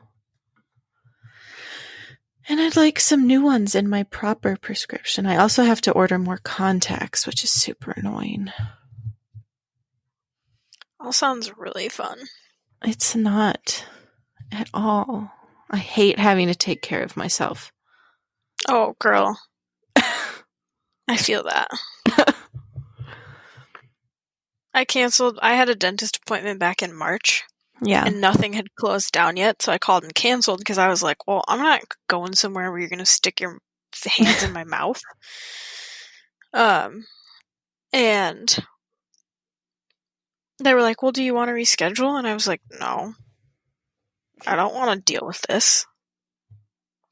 And I'd like some new ones in my proper prescription. I also have to order more contacts, which is super annoying. All sounds really fun. It's not at all. I hate having to take care of myself. Oh, girl. I feel that. I had a dentist appointment back in March. Yeah. And nothing had closed down yet, so I called and canceled because I was like, well, I'm not going somewhere where you're going to stick your hands in my mouth. And they were like, well, do you want to reschedule? And I was like, no. I don't want to deal with this.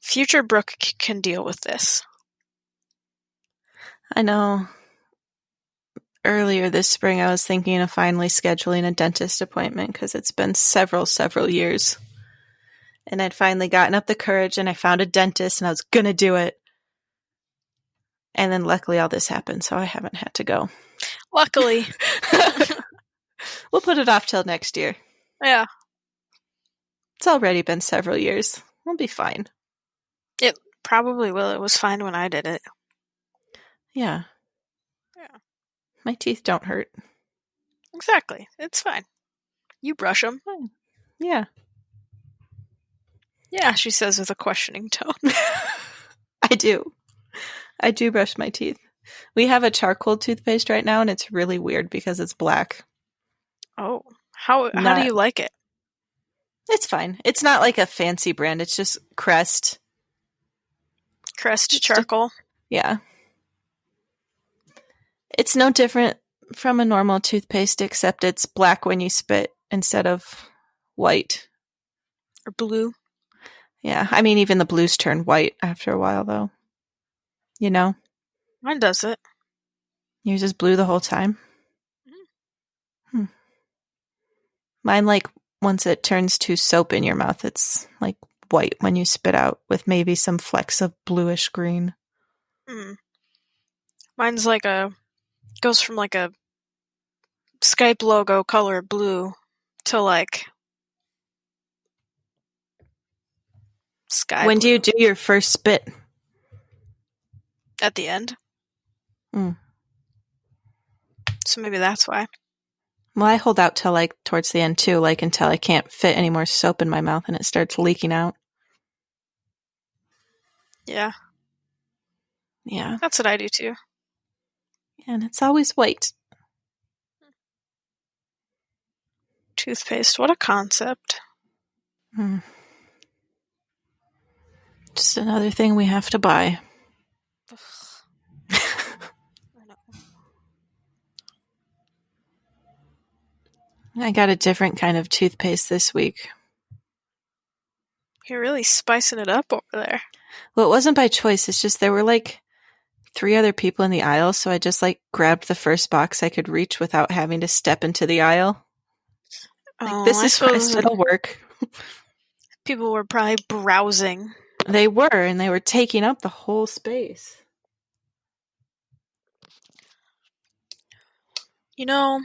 Future Brooke can deal with this. I know. Earlier this spring, I was thinking of finally scheduling a dentist appointment because it's been several years. And I'd finally gotten up the courage and I found a dentist and I was going to do it. And then luckily all this happened, so I haven't had to go. Luckily. We'll put it off till next year. Yeah. It's already been several years. We'll be fine. It probably will. It was fine when I did it. Yeah. Yeah. My teeth don't hurt. Exactly. It's fine. You brush them. Yeah. Yeah, she says with a questioning tone. I do. I do brush my teeth. We have a charcoal toothpaste right now, and it's really weird because it's black. Oh. How do you like it? It's fine. It's not like a fancy brand. It's just Crest. Crest charcoal? Yeah. It's no different from a normal toothpaste, except it's black when you spit instead of white. Or blue? Yeah. I mean, even the blues turn white after a while, though. You know? Mine does it. Yours is blue the whole time? Mine, like, once it turns to soap in your mouth, it's, like, white when you spit out with maybe some flecks of bluish green. Mine's like goes from like a Skype logo color blue to like sky When blue. do you do your first spit? At the end. So maybe that's why. Well, I hold out till like towards the end too, like until I can't fit any more soap in my mouth and it starts leaking out. Yeah. Yeah. That's what I do too. And it's always white. Toothpaste. What a concept. Just another thing we have to buy. I got a different kind of toothpaste this week. You're really spicing it up over there. Well, it wasn't by choice. It's just there were like 3 other people in the aisle, so I just like grabbed the first box I could reach without having to step into the aisle. Like, this is Crest, it'll work. People were probably browsing. They were, and they were taking up the whole space. You know,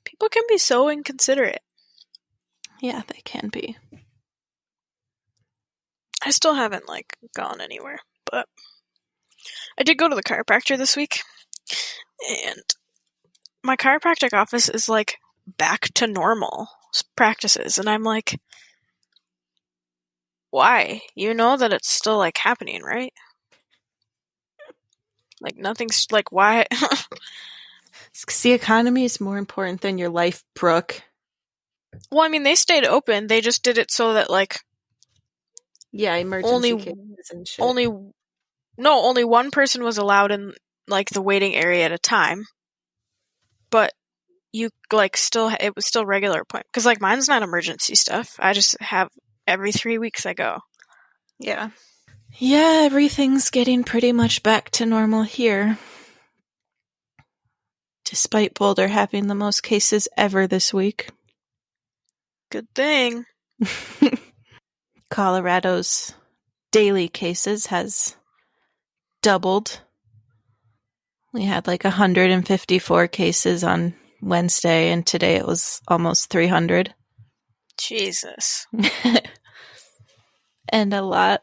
people can be so inconsiderate. Yeah, they can be. I still haven't, like, gone anywhere, but I did go to the chiropractor this week, and my chiropractic office is, like, back to normal practices, and I'm like, why? You know that it's still, like, happening, right? Like, nothing's, like, why? The economy is more important than your life, Brooke. Well, I mean, they stayed open. They just did it so that, like... Yeah, emergency cases and shit. Only one person was allowed in, like, the waiting area at a time. But you, like, it was still regular appointment. Because, like, mine's not emergency stuff. I just have, every 3 weeks I go. Yeah. Yeah, everything's getting pretty much back to normal here. Despite Boulder having the most cases ever this week. Good thing. Colorado's daily cases has doubled. We had like 154 cases on Wednesday, and today it was almost 300. Jesus. And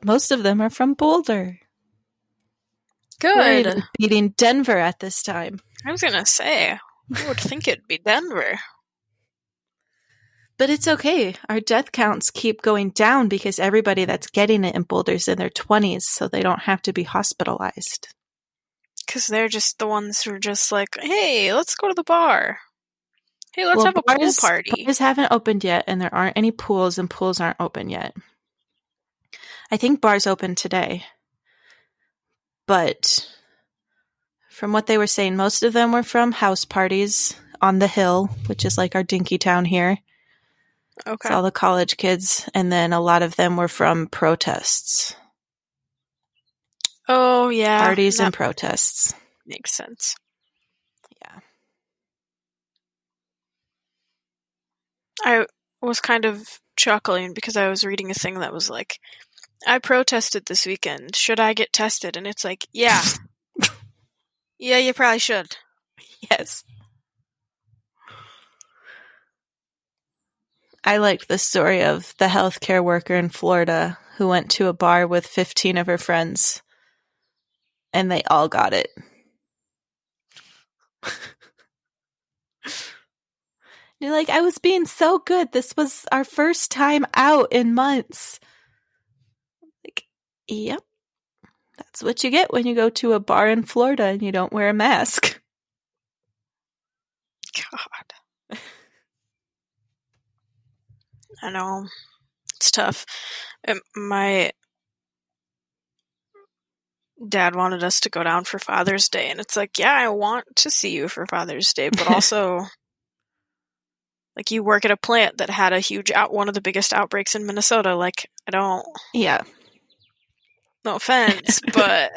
most of them are from Boulder. Good. We're even beating Denver at this time. I was gonna say, I would think it'd be Denver. But it's okay. Our death counts keep going down because everybody that's getting it in Boulder's in their 20s, so they don't have to be hospitalized. Because they're just the ones who are just like, hey, let's go to the bar. Hey, let's have a pool party. Bars haven't opened yet, and there aren't any pools, and pools aren't open yet. I think bars open today. But from what they were saying, most of them were from house parties on the hill, which is like our dinky town here. Okay. It's all the college kids, and then a lot of them were from protests. Oh, yeah. Parties and protests. Makes sense. Yeah. I was kind of chuckling because I was reading a thing that was like, I protested this weekend. Should I get tested? And it's like, yeah. Yeah, you probably should. Yes. I liked the story of the healthcare worker in Florida who went to a bar with 15 of her friends, and they all got it. You're like, I was being so good. This was our first time out in months. Like, yep. That's what you get when you go to a bar in Florida and you don't wear a mask. God. I know. It's tough. My dad wanted us to go down for Father's Day, and it's like, yeah, I want to see you for Father's Day, but also, like, you work at a plant that had a huge one of the biggest outbreaks in Minnesota. Like, I don't... Yeah. No offense, but...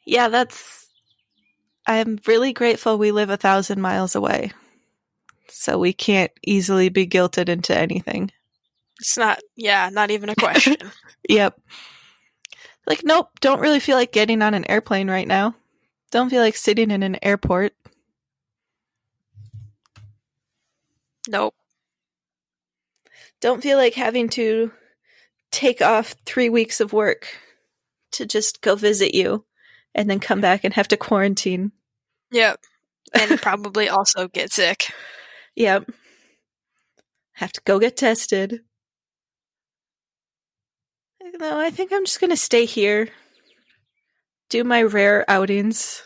Yeah, I'm really grateful we live 1,000 miles away. So we can't easily be guilted into anything. It's not even a question. Yep. Like, nope, don't really feel like getting on an airplane right now. Don't feel like sitting in an airport. Nope. Don't feel like having to take off 3 weeks of work to just go visit you and then come back and have to quarantine. Yep. And probably also get sick. Yep. Have to go get tested. No, I think I'm just going to stay here. Do my rare outings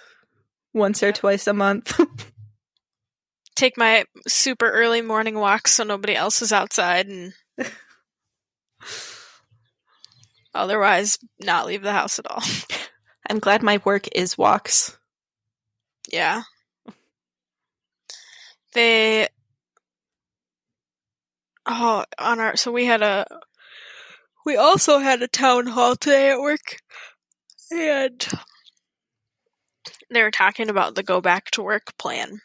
once or twice a month. Take my super early morning walks so nobody else is outside, and otherwise not leave the house at all. I'm glad my work is walks. Yeah. We also had a town hall today at work, and they were talking about the go back to work plan.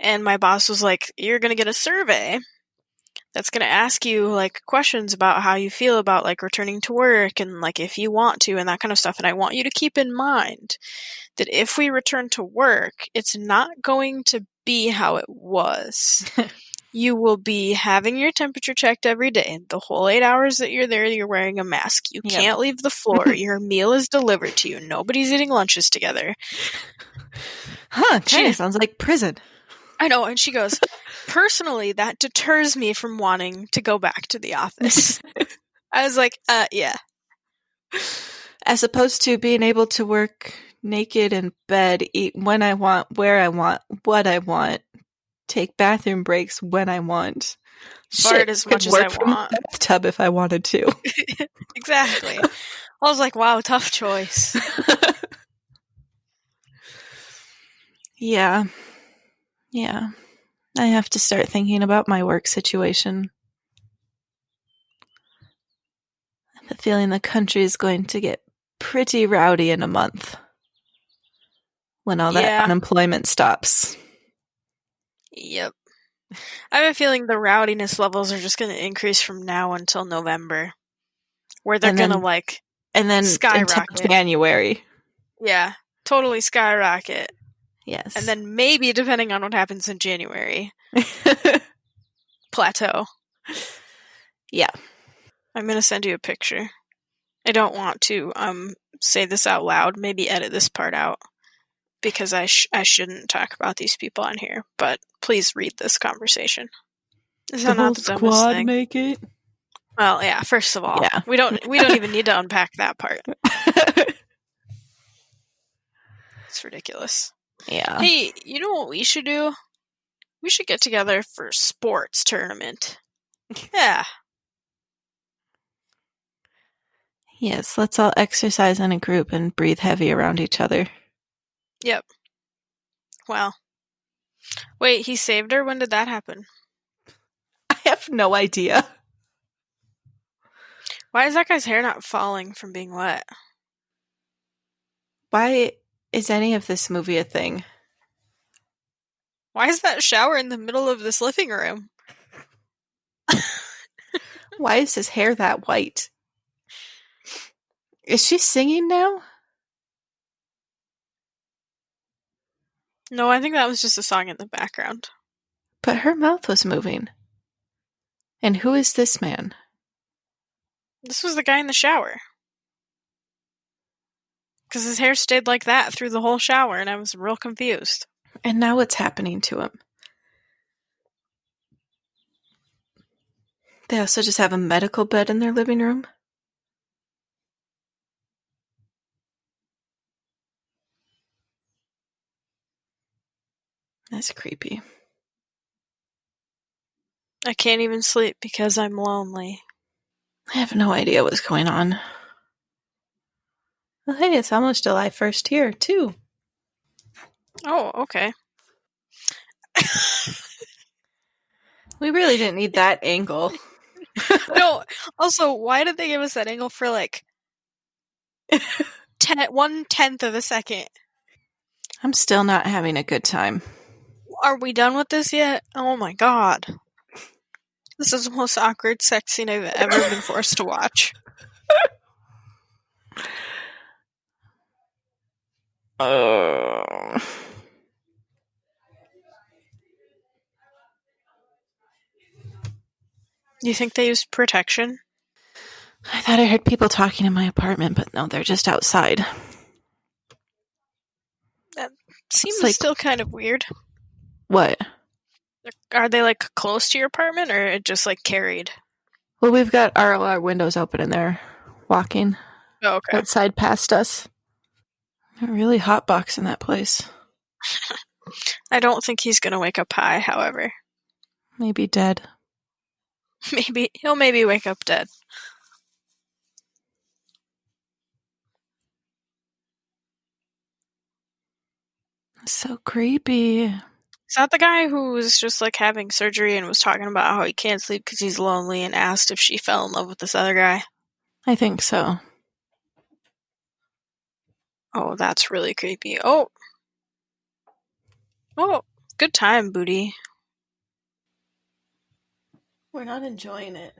And my boss was like, you're going to get a survey that's going to ask you, like, questions about how you feel about, like, returning to work and, like, if you want to and that kind of stuff. And I want you to keep in mind that if we return to work, it's not going to be how it was. You will be having your temperature checked every day. The whole 8 hours that you're there, you're wearing a mask. You can't leave the floor. Your meal is delivered to you. Nobody's eating lunches together. Huh, kind of sounds like prison. I know, and she goes, personally, that deters me from wanting to go back to the office. I was like, yeah. As opposed to being able to work naked in bed, eat when I want, where I want, what I want, take bathroom breaks when I want. Fart as much as I want. The bathtub if I wanted to. Exactly. I was like, wow, tough choice. Yeah. I have to start thinking about my work situation. I have a feeling the country is going to get pretty rowdy in a month when all that unemployment stops. Yep. I have a feeling the rowdiness levels are just going to increase from now until November, where they're going to, like, and then skyrocket. Until January. Yeah, totally skyrocket. Yes. And then maybe, depending on what happens in January, plateau. Yeah. I'm going to send you a picture. I don't want to say this out loud. Maybe edit this part out, because I shouldn't talk about these people on here. But please read this conversation. Is that not the dumbest thing? Make it? Well, yeah. First of all, we don't even need to unpack that part. It's ridiculous. Yeah. Hey, you know what we should do? We should get together for a sports tournament. Yeah. Yes, let's all exercise in a group and breathe heavy around each other. Yep. Wow. Wait, he saved her? When did that happen? I have no idea. Why is that guy's hair not falling from being wet? Why is any of this movie a thing? Why is that shower in the middle of this living room? Why is his hair that white? Is she singing now? No, I think that was just a song in the background. But her mouth was moving. And who is this man? This was the guy in the shower. Because his hair stayed like that through the whole shower, and I was real confused. And now what's happening to him? They also just have a medical bed in their living room? That's creepy. I can't even sleep because I'm lonely. I have no idea what's going on. Well, hey, it's almost July 1st here, too. Oh, okay. We really didn't need that angle. No, also, why did they give us that angle for, like, 1/10 of a second? I'm still not having a good time. Are we done with this yet? Oh my god. This is the most awkward sex scene I've ever been forced to watch. You think they used protection? I thought I heard people talking in my apartment, but no, they're just outside. That seems like- still kind of weird. What? Are they, like, close to your apartment, or it just, like, carried? Well, we've got our windows open and they're walking Oh, okay. outside past us. They're really hot box in that place. I don't think he's gonna wake up high, however. Maybe dead. He'll maybe wake up dead. So creepy. Is that the guy who was just, like, having surgery and was talking about how he can't sleep because he's lonely and asked if she fell in love with this other guy? I think so. Oh, that's really creepy. Oh, good time, booty. We're not enjoying it.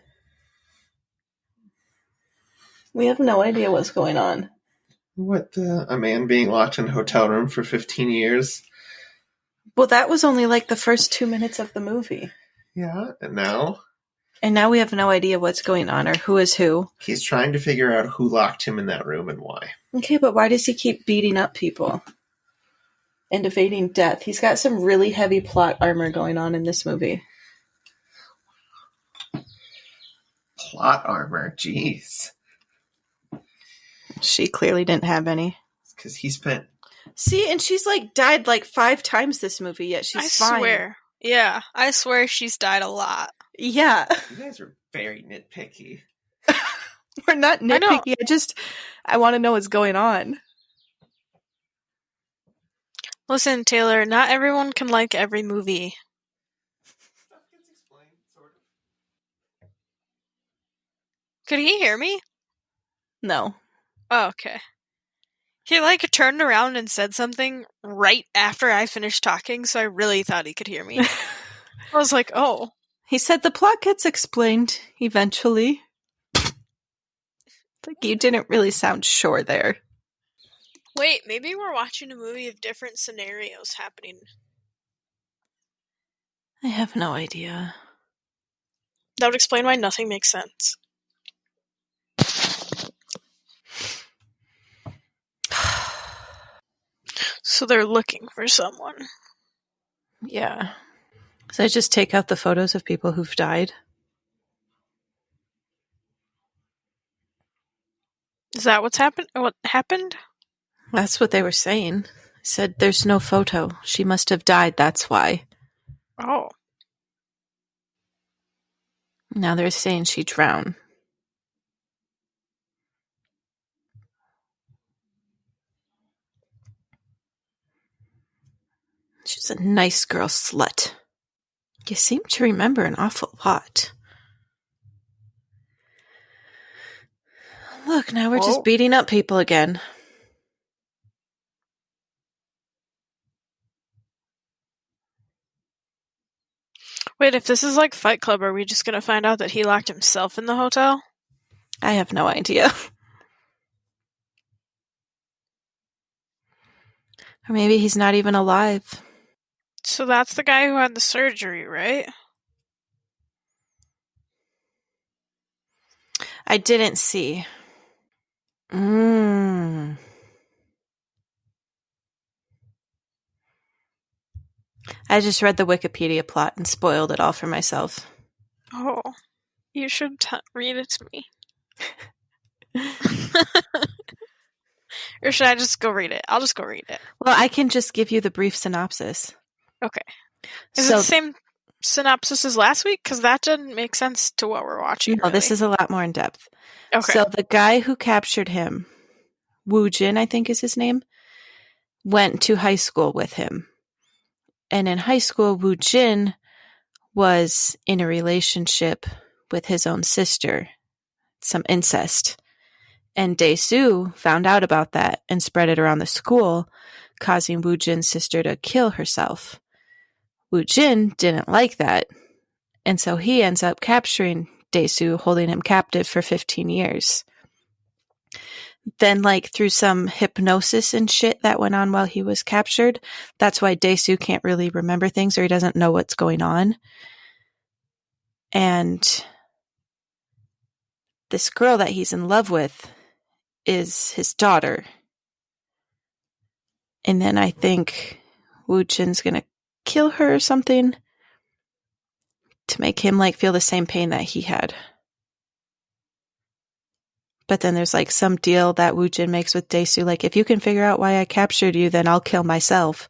We have no idea what's going on. What the? A man being locked in a hotel room for 15 years? Well, that was only like the first 2 minutes of the movie. Yeah, and now? And now we have no idea what's going on or who is who. He's trying to figure out who locked him in that room and why. Okay, but why does he keep beating up people? And evading death? He's got some really heavy plot armor going on in this movie. Plot armor, jeez. She clearly didn't have any. Because he spent... See, and she's like died like 5 times this movie, yet she's fine. I swear. Yeah, I swear she's died a lot. Yeah. You guys are very nitpicky. We're not nitpicky. I want to know what's going on. Listen, Taylor, not everyone can like every movie. Stuff gets explained, sort of. Could he hear me? No. Oh, okay. He, like, turned around and said something right after I finished talking, so I really thought he could hear me. I was like, oh. He said the plot gets explained eventually. Like, you didn't really sound sure there. Wait, maybe we're watching a movie of different scenarios happening. I have no idea. That would explain why nothing makes sense. So they're looking for someone. Yeah. So I just take out the photos of people who've died? Is that what's happened? What happened? That's what they were saying. Said there's no photo. She must have died, that's why. Oh. Now they're saying she drowned. She's a nice girl slut. You seem to remember an awful lot. Look, now we're just beating up people again. Wait, if this is like Fight Club, are we just going to find out that he locked himself in the hotel? I have no idea. Or maybe he's not even alive. So that's the guy who had the surgery, right? I didn't see. I just read the Wikipedia plot and spoiled it all for myself. Oh, you should read it to me. Or should I just go read it? I'll just go read it. Well, I can just give you the brief synopsis. Okay. Is it the same synopsis as last week? Because that didn't make sense to what we're watching. No, really. This is a lot more in depth. Okay. So the guy who captured him, Woo Jin, I think is his name, went to high school with him. And in high school, Woo Jin was in a relationship with his own sister, some incest. And Dae-soo found out about that and spread it around the school, causing Woo Jin's sister to kill herself. Woo Jin didn't like that, and so he ends up capturing Dae-soo, holding him captive for 15 years. Then, through some hypnosis and shit that went on while he was captured, that's why Dae-soo can't really remember things, or he doesn't know what's going on. And this girl that he's in love with is his daughter. And then I think Woo Jin's gonna kill her or something to make him feel the same pain that he had. But then there's some deal that Woo Jin makes with Dae-soo, if you can figure out why I captured you, then I'll kill myself.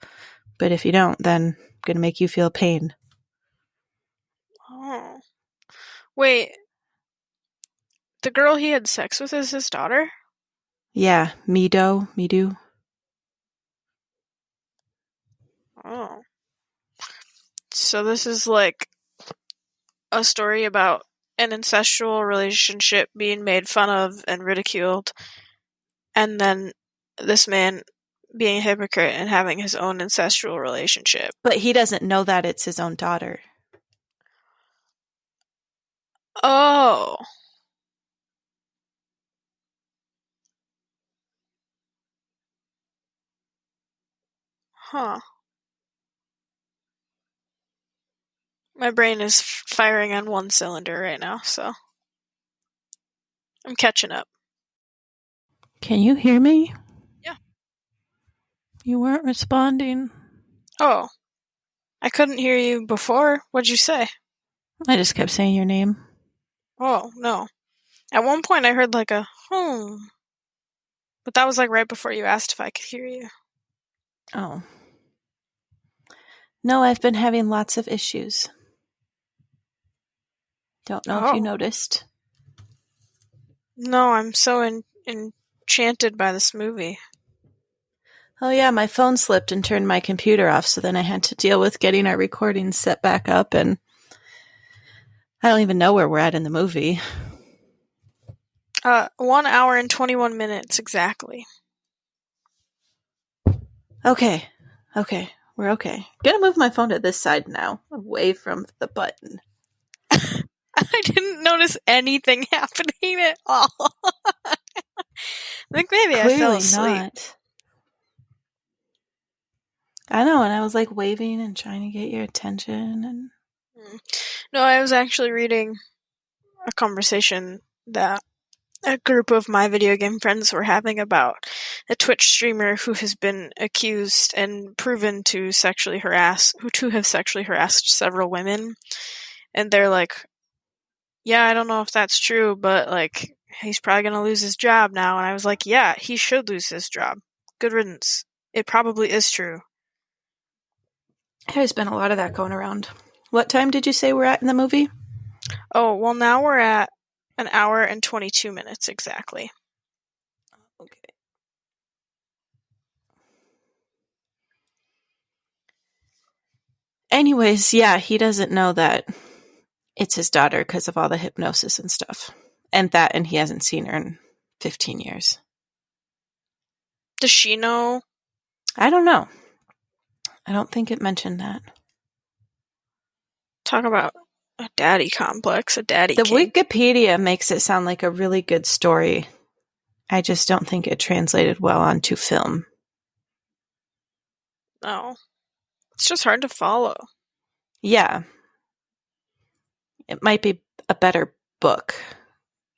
But if you don't, then I'm gonna make you feel pain. Oh. Wait. The girl he had sex with is his daughter? Yeah, Mido. Oh. So this is a story about an incestual relationship being made fun of and ridiculed, and then this man being a hypocrite and having his own incestual relationship. But he doesn't know that it's his own daughter. Oh. Huh. My brain is firing on one cylinder right now, so I'm catching up. Can you hear me? Yeah. You weren't responding. Oh. I couldn't hear you before. What'd you say? I just kept saying your name. Oh, no. At one point I heard a but that was right before you asked if I could hear you. Oh. No, I've been having lots of issues. Don't know if you noticed. No, I'm so enchanted by this movie. Oh yeah, my phone slipped and turned my computer off, so then I had to deal with getting our recordings set back up, and I don't even know where we're at in the movie. 1 hour and 21 minutes exactly. Okay, we're okay. I'm gonna move my phone to this side now, away from the button. I didn't notice anything happening at all. Maybe Clearly I fell asleep. Not. I know, and I was waving and trying to get your attention, and No, I was actually reading a conversation that a group of my video game friends were having about a Twitch streamer who has been accused and proven to have sexually harassed several women. And they're yeah, I don't know if that's true, but he's probably gonna lose his job now. And I was yeah, he should lose his job. Good riddance. it probably is true. There's been a lot of that going around. What time did you say we're at in the movie? Oh, well, now we're at an hour and 22 minutes exactly. Okay. Anyways, yeah, he doesn't know that it's his daughter because of all the hypnosis and stuff. And he hasn't seen her in 15 years. Does she know? I don't know. I don't think it mentioned that. Talk about a daddy complex, a daddy The king. Wikipedia makes it sound like a really good story. I just don't think it translated well onto film. No. It's just hard to follow. Yeah. It might be a better book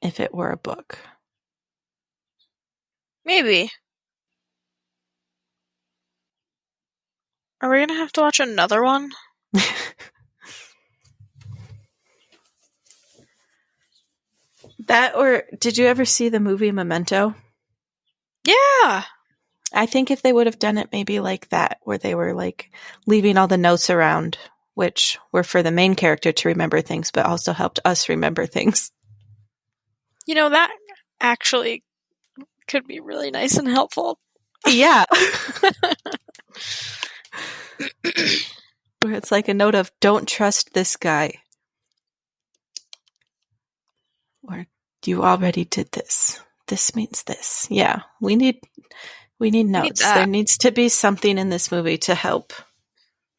if it were a book. Maybe. Are we going to have to watch another one? That, or did you ever see the movie Memento? Yeah. I think if they would have done it maybe like that, where they were like leaving all the notes around, which were for the main character to remember things, but also helped us remember things. You know, that actually could be really nice and helpful. Yeah. Where it's like a note of, don't trust this guy. Or, you already did this. This means this. Yeah, we need notes. There needs to be something in this movie to help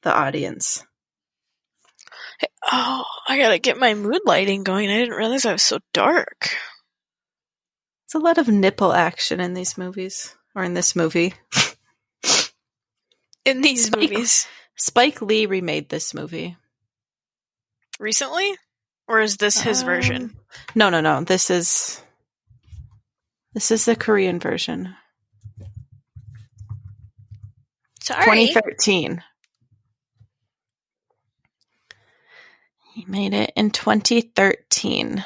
the audience. Oh, I gotta get my mood lighting going. I didn't realize I was so dark. It's a lot of nipple action in these movies. Or in this movie. In these movies. Spike Lee remade this movie. Recently? Or is this his version? No. This is the Korean version. Sorry. 2013. He made it in 2013.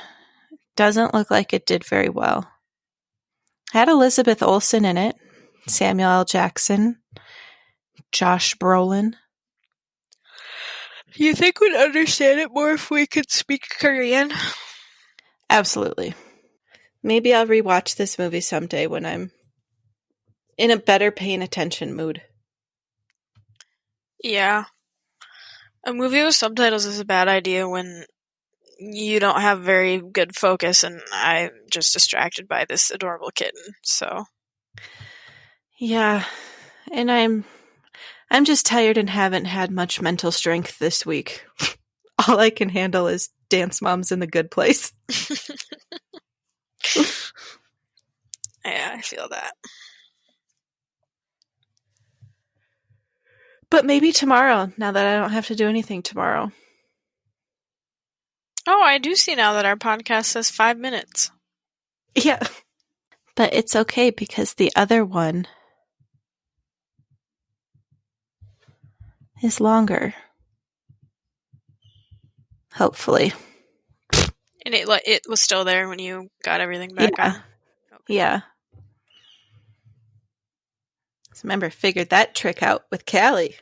Doesn't look like it did very well. Had Elizabeth Olsen in it, Samuel L. Jackson, Josh Brolin. You think we'd understand it more if we could speak Korean? Absolutely. Maybe I'll rewatch this movie someday when I'm in a better paying attention mood. Yeah. A movie with subtitles is a bad idea when you don't have very good focus, and I'm just distracted by this adorable kitten, so. Yeah, and I'm just tired and haven't had much mental strength this week. All I can handle is Dance Moms in the Good Place. Yeah, I feel that. But maybe tomorrow, now that I don't have to do anything tomorrow. Oh, I do see now that our podcast says 5 minutes. Yeah. But it's okay because the other one is longer. Hopefully. And it was still there when you got everything back on? Okay. Yeah. Remember, figured that trick out with Callie.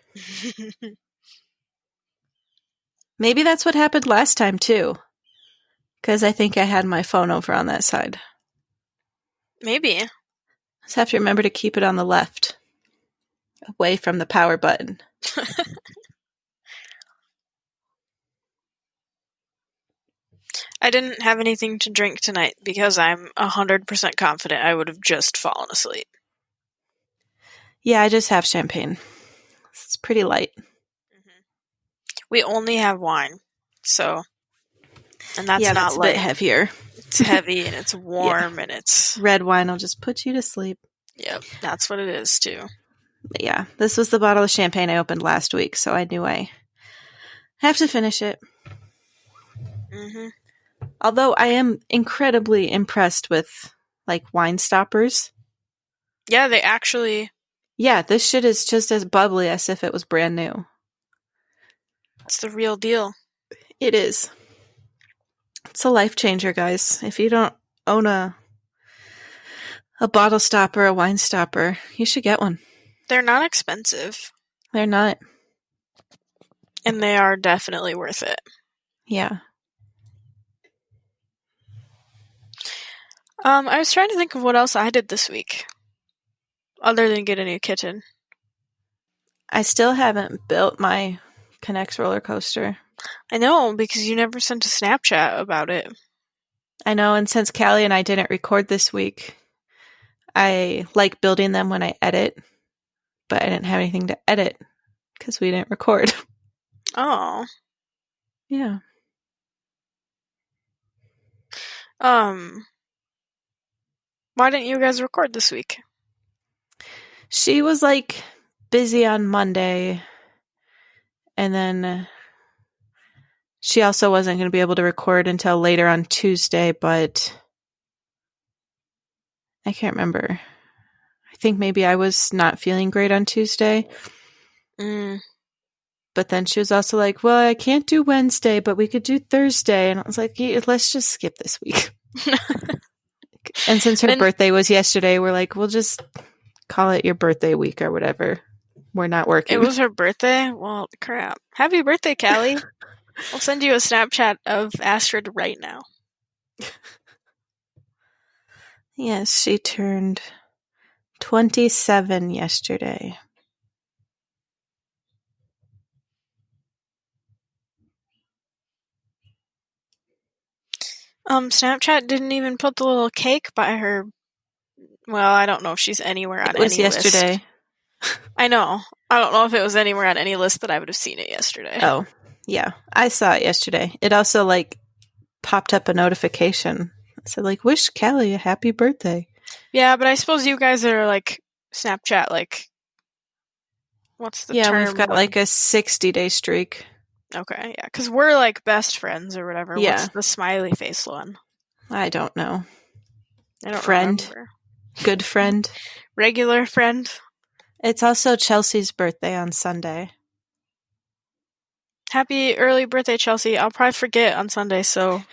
Maybe that's what happened last time, too. Because I think I had my phone over on that side. Maybe. Just have to remember to keep it on the left. Away from the power button. I didn't have anything to drink tonight because I'm 100% confident I would have just fallen asleep. Yeah, I just have champagne. It's pretty light. Mm-hmm. We only have wine, so... And that's not that's light. A bit heavier. It's heavy and it's warm and it's... Red wine will just put you to sleep. Yep, that's what it is, too. But yeah, this was the bottle of champagne I opened last week, so I knew I have to finish it. Mm-hmm. Although I am incredibly impressed with, like, wine stoppers. Yeah, they actually... Yeah, this shit is just as bubbly as if it was brand new. It's the real deal. It is. It's a life changer, guys. If you don't own a bottle stopper, a wine stopper, you should get one. They're not expensive. They're not. And they are definitely worth it. Yeah. I was trying to think of what else I did this week. Other than get a new kitten. I still haven't built my Connects roller coaster. I know, because you never sent a Snapchat about it. I know, and since Callie and I didn't record this week, I like building them when I edit, but I didn't have anything to edit because we didn't record. Oh. Yeah. Why didn't you guys record this week? She was like busy on Monday, and then she also wasn't going to be able to record until later on Tuesday, but I can't remember. I think maybe I was not feeling great on Tuesday. But then she was also like, well, I can't do Wednesday, but we could do Thursday. And I was like, yeah, let's just skip this week. And since her birthday was yesterday, we're like, we'll just call it your birthday week or whatever. We're not working. It was her birthday? Well, crap. Happy birthday, Callie. I'll send you a Snapchat of Astrid right now. Yes, she turned 27 yesterday. Snapchat didn't even put the little cake by her. Well, I don't know if she's anywhere on any list. It was yesterday. I know. I don't know if it was anywhere on any list that I would have seen it yesterday. Oh, yeah. I saw it yesterday. It also, like, popped up a notification. It said, like, wish Callie a happy birthday. Yeah, but I suppose you guys are, like, Snapchat, like, what's the term? Yeah, we've got, like, a 60-day streak. Okay, yeah, because we're, like, best friends or whatever. Yeah. What's the smiley face one? I don't know. I don't Friend. remember. Good friend. Regular friend. It's also Chelsea's birthday on Sunday. Happy early birthday, Chelsea. I'll probably forget on Sunday, so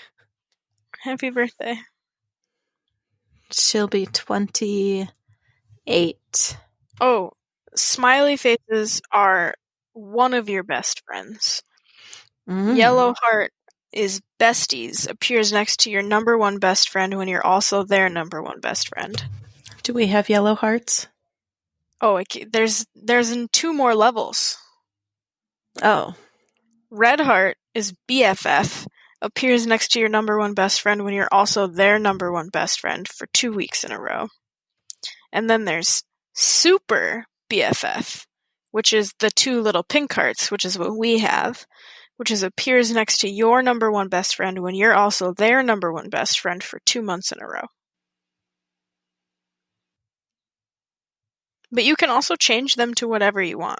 happy birthday. She'll be 28. Oh, smiley faces are one of your best friends. Yellow heart is besties, appears next to your number one best friend when you're also their number one best friend. Do we have yellow hearts? Oh, there's in 2 more levels. Oh. Red heart is BFF, appears next to your number one best friend when you're also their number one best friend for 2 weeks in a row. And then there's super BFF, which is the 2 little pink hearts, which is what we have, which is appears next to your number one best friend when you're also their number one best friend for 2 months in a row. But you can also change them to whatever you want.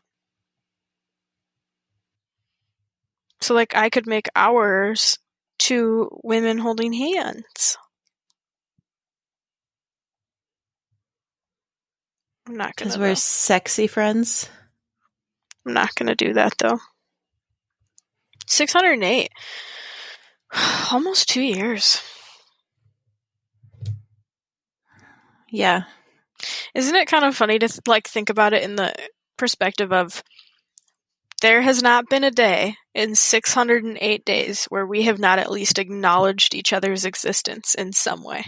So, like, I could make ours 2 women holding hands. I'm not gonna. Because we're sexy friends. I'm not gonna do that, though. 608. Almost 2 years. Yeah. Isn't it kind of funny to think about it in the perspective of there has not been a day in 608 days where we have not at least acknowledged each other's existence in some way.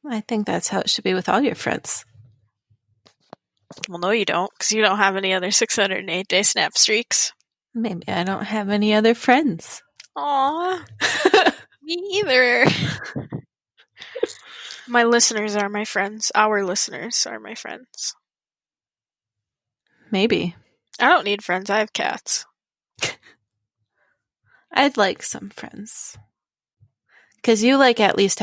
I think that's how it should be with all your friends. Well, no, you don't, because you don't have any other 608-day snap streaks. Maybe I don't have any other friends. Aww. Me either. My listeners are my friends. Our listeners are my friends. Maybe. I don't need friends. I have cats. I'd like some friends. Because you, like, at least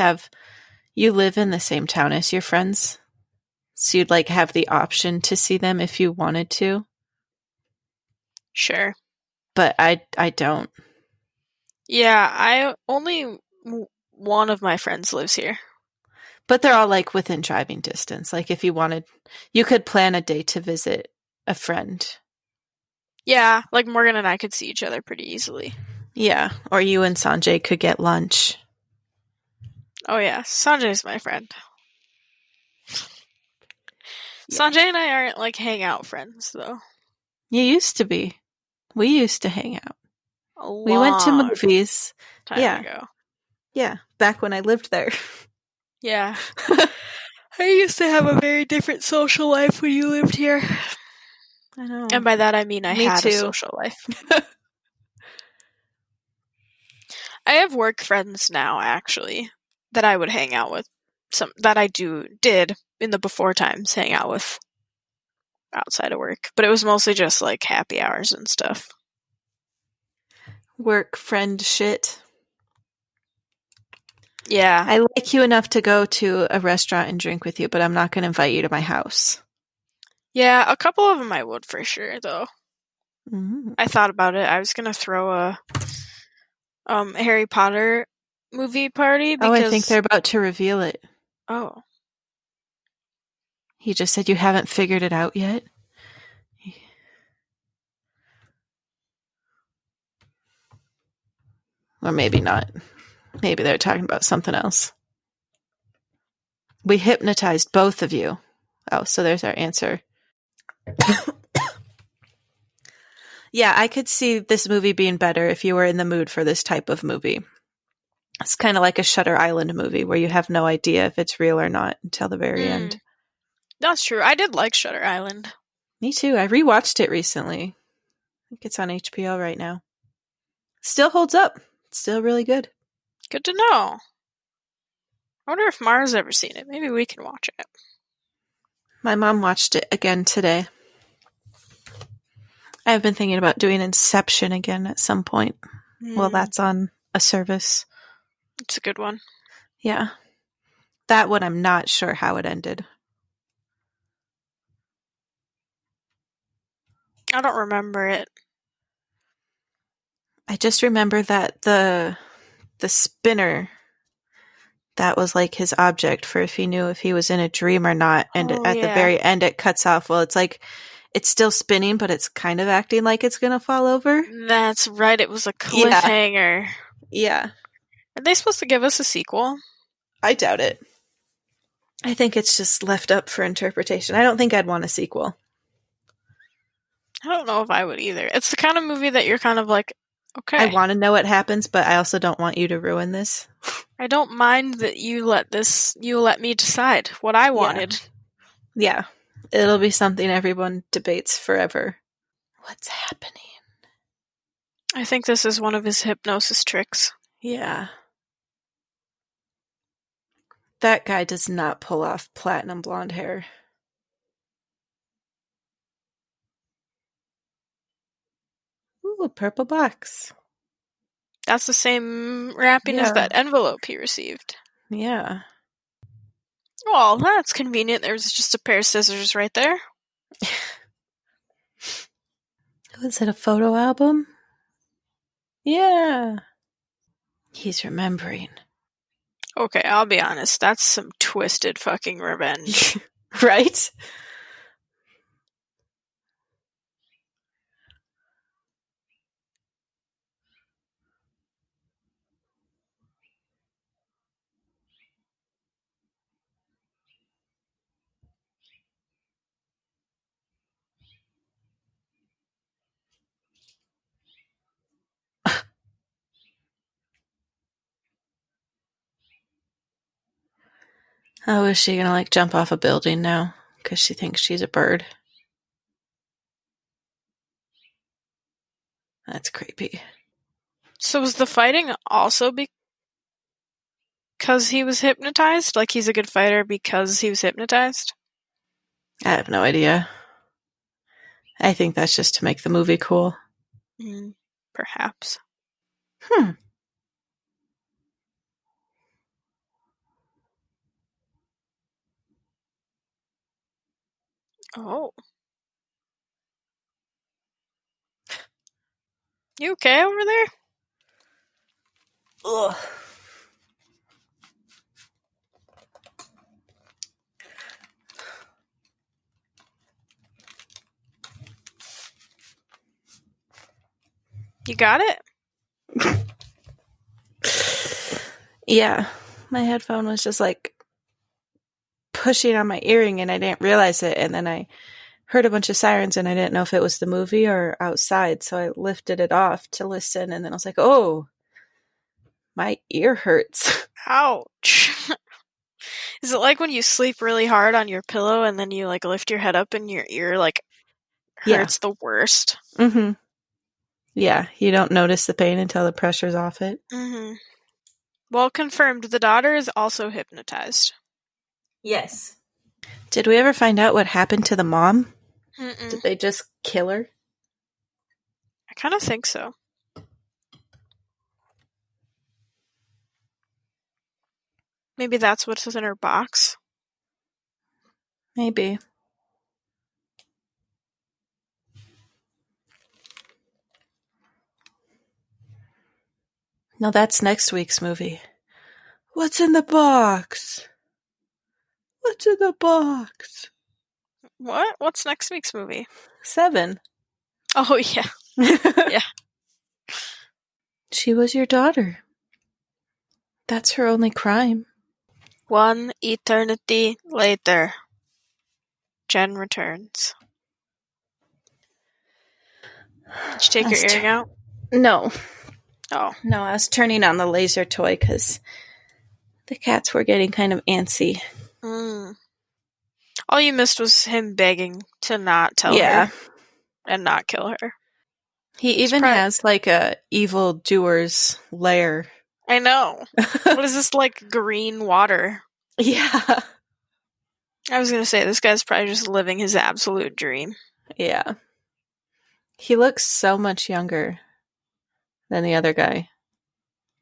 you live in the same town as your friends. So you'd, like, have the option to see them if you wanted to. Sure. But I don't. Yeah, only one of my friends lives here. But they're all, like, within driving distance. Like, if you wanted, you could plan a day to visit a friend. Yeah, like Morgan and I could see each other pretty easily. Yeah, or you and Sanjay could get lunch. Oh yeah, Sanjay's my friend. Sanjay and I aren't like hangout friends though. You used to be. We used to hang out. We went to Long movies. time ago. Yeah, back when I lived there. Yeah. I used to have a very different social life when you lived here. I know. And by that I mean I Me had too. a social life. I have work friends now, actually, that I would hang out with. Some that I did in the before times hang out with outside of work. But it was mostly just like happy hours and stuff. Work friend shit. Yeah. I like you enough to go to a restaurant and drink with you, but I'm not going to invite you to my house. Yeah, a couple of them I would for sure, though. Mm-hmm. I thought about it. I was gonna throw a Harry Potter movie party because... Oh, I think they're about to reveal it. Oh. He just said you haven't figured it out yet? Or maybe not. Maybe they're talking about something else. We hypnotized both of you. Oh, so there's our answer. Yeah, I could see this movie being better if you were in the mood for this type of movie. It's kind of like a Shutter Island movie where you have no idea if it's real or not until the very end. That's true. I did like Shutter Island. Me too. I rewatched it recently. I think it's on HBO right now. Still holds up. Still really good. Good to know. I wonder if Mara's ever seen it. Maybe we can watch it. My mom watched it again today. I've been thinking about doing Inception again at some point. Well, that's on a service. It's a good one. Yeah. That one, I'm not sure how it ended. I don't remember it. I just remember that the spinner, that was like his object for if he knew if he was in a dream or not. And at the very end, it cuts off. Well, it's like, it's still spinning, but it's kind of acting like it's going to fall over. That's right. It was a cliffhanger. Yeah. Are they supposed to give us a sequel? I doubt it. I think it's just left up for interpretation. I don't think I'd want a sequel. I don't know if I would either. It's the kind of movie that you're kind of like, okay. I want to know what happens, but I also don't want you to ruin this. I don't mind that you let me decide what I wanted. Yeah. It'll be something everyone debates forever. What's happening? I think this is one of his hypnosis tricks. Yeah. That guy does not pull off platinum blonde hair. Ooh, a purple box. That's the same wrapping as that envelope he received. Yeah. Well, that's convenient. There's just a pair of scissors right there. Was it a photo album? Yeah. He's remembering. Okay, I'll be honest. That's some twisted fucking revenge. Right? Oh, is she gonna jump off a building now? Because she thinks she's a bird. That's creepy. So was the fighting also because he was hypnotized? Like he's a good fighter because he was hypnotized? I have no idea. I think that's just to make the movie cool. Perhaps. Oh. You okay over there? Ugh. You got it? Yeah. My headphone was just pushing on my earring and I didn't realize it. And then I heard a bunch of sirens and I didn't know if it was the movie or outside. So I lifted it off to listen. And then I was like, oh, my ear hurts. Ouch. Is it like when you sleep really hard on your pillow and then you like lift your head up and your ear like hurts the worst? Mm-hmm. Yeah, you don't notice the pain until the pressure's off it. Mm-hmm. Well, confirmed. The daughter is also hypnotized. Yes. Did we ever find out what happened to the mom? Mm-mm. Did they just kill her? I kind of think so. Maybe that's what's in her box. Maybe. No, that's next week's movie. What's in the box? What's in the box? What? What's next week's movie? 7. Oh, yeah. Yeah. She was your daughter. That's her only crime. One eternity later. Jen returns. Did you take your earring out? No. Oh. No, I was turning on the laser toy because the cats were getting kind of antsy. All you missed was him begging to not tell her and not kill her. He even has like a evil doer's lair. I know. What is this, like green water? Yeah. I was going to say, this guy's probably just living his absolute dream. Yeah. He looks so much younger than the other guy,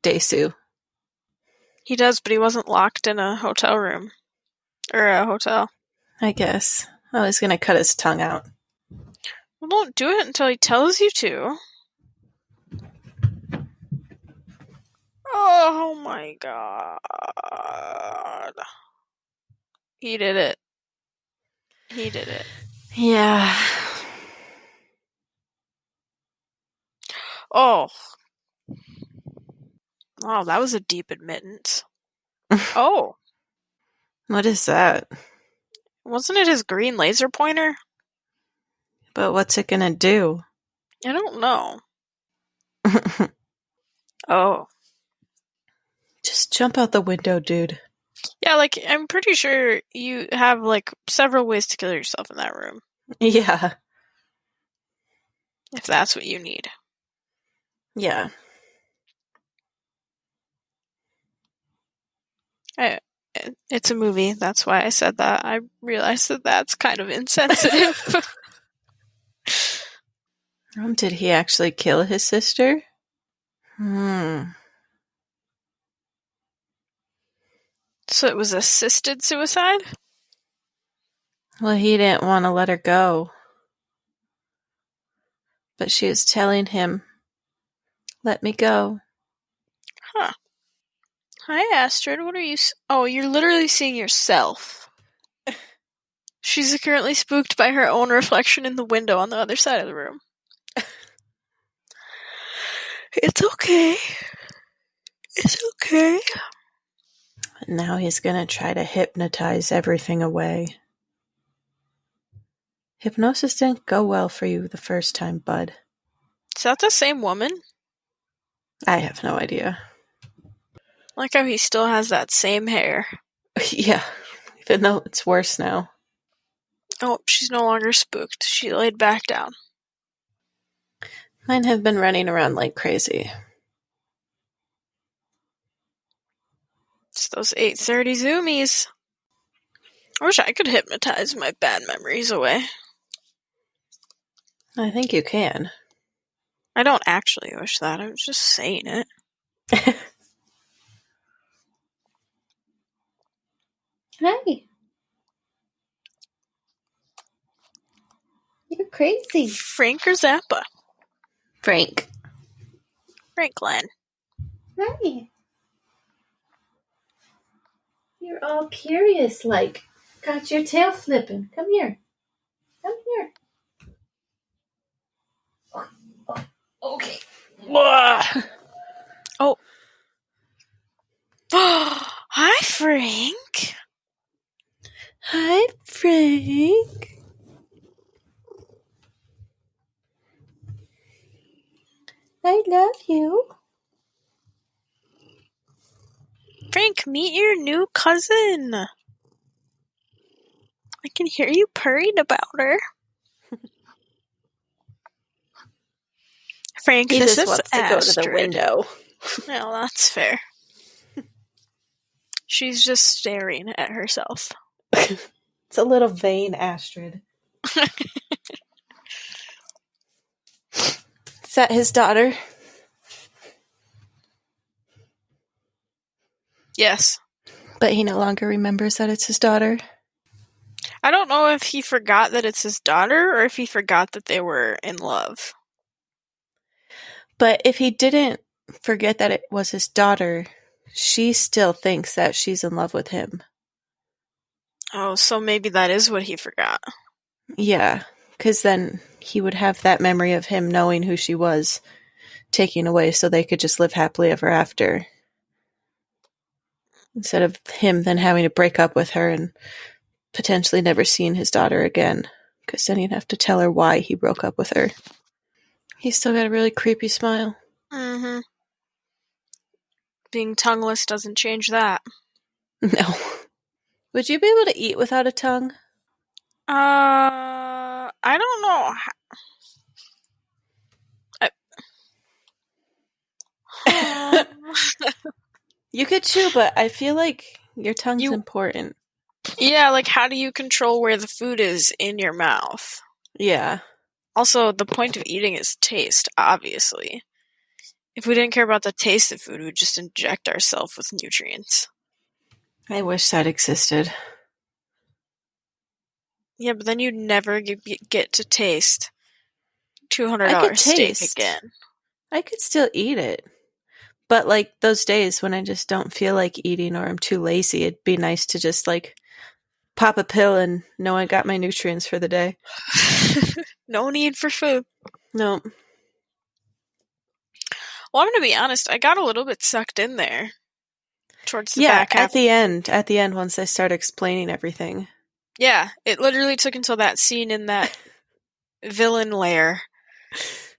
Daesu. He does, but he wasn't locked in a hotel room. Or a hotel. I guess. Oh, he's going to cut his tongue out. Well, don't do it until he tells you to. Oh my god. He did it. He did it. Yeah. Oh. Oh, that was a deep admittance. Oh. What is that? Wasn't it his green laser pointer? But what's it gonna do? I don't know. Oh. Just jump out the window, dude. Yeah, like, I'm pretty sure you have, like, several ways to kill yourself in that room. Yeah. If that's what you need. Yeah. It's a movie, that's why I said that. I realized that that's kind of insensitive. Did he actually kill his sister? So it was assisted suicide? Well, he didn't want to let her go. But she was telling him, let me go. Huh. Hi, Astrid. What are you... Oh, you're literally seeing yourself. She's currently spooked by her own reflection in the window on the other side of the room. It's okay. It's okay. Now he's going to try to hypnotize everything away. Hypnosis didn't go well for you the first time, bud. Is that the same woman? I have no idea. I like how he still has that same hair. Yeah, even though it's worse now. Oh, she's no longer spooked. She laid back down. Mine have been running around like crazy. It's those 8:30 zoomies. I wish I could hypnotize my bad memories away. I think you can. I don't actually wish that. I was just saying it. Hi. You're crazy. Frank or Zappa? Frank. Franklin. Hi. You're all curious, like, got your tail flipping. Come here. Come here. Oh, okay. Oh. Hi, Frank. I love you. Frank, meet your new cousin. I can hear you purring about her. Frank, He this just is wants to Astrid. go to the window. No, that's fair. She's just staring at herself. It's a little vain, Astrid. Is that his daughter? Yes. But he no longer remembers that it's his daughter. I don't know if he forgot that it's his daughter or if he forgot that they were in love. But if he didn't forget that it was his daughter, she still thinks that she's in love with him. Oh, so maybe that is what he forgot. Yeah, because then he would have that memory of him knowing who she was taken away so they could just live happily ever after. Instead of him then having to break up with her and potentially never seeing his daughter again. Because then he'd have to tell her why he broke up with her. He's still got a really creepy smile. Mm-hmm. Being tongueless doesn't change that. No. Would you be able to eat without a tongue? I don't know. You could chew, but I feel like your tongue's important. Yeah, like how do you control where the food is in your mouth? Yeah. Also, the point of eating is taste, obviously. If we didn't care about the taste of food, we'd just inject ourselves with nutrients. I wish that existed. Yeah, but then you'd never get to taste $200 steak again. I could still eat it. But, like, those days when I just don't feel like eating or I'm too lazy, it'd be nice to just, like, pop a pill and know I got my nutrients for the day. No need for food. No. Well, I'm going to be honest, I got a little bit sucked in there. Towards the back half. At the end, once I start explaining everything. Yeah, it literally took until that scene in that villain lair.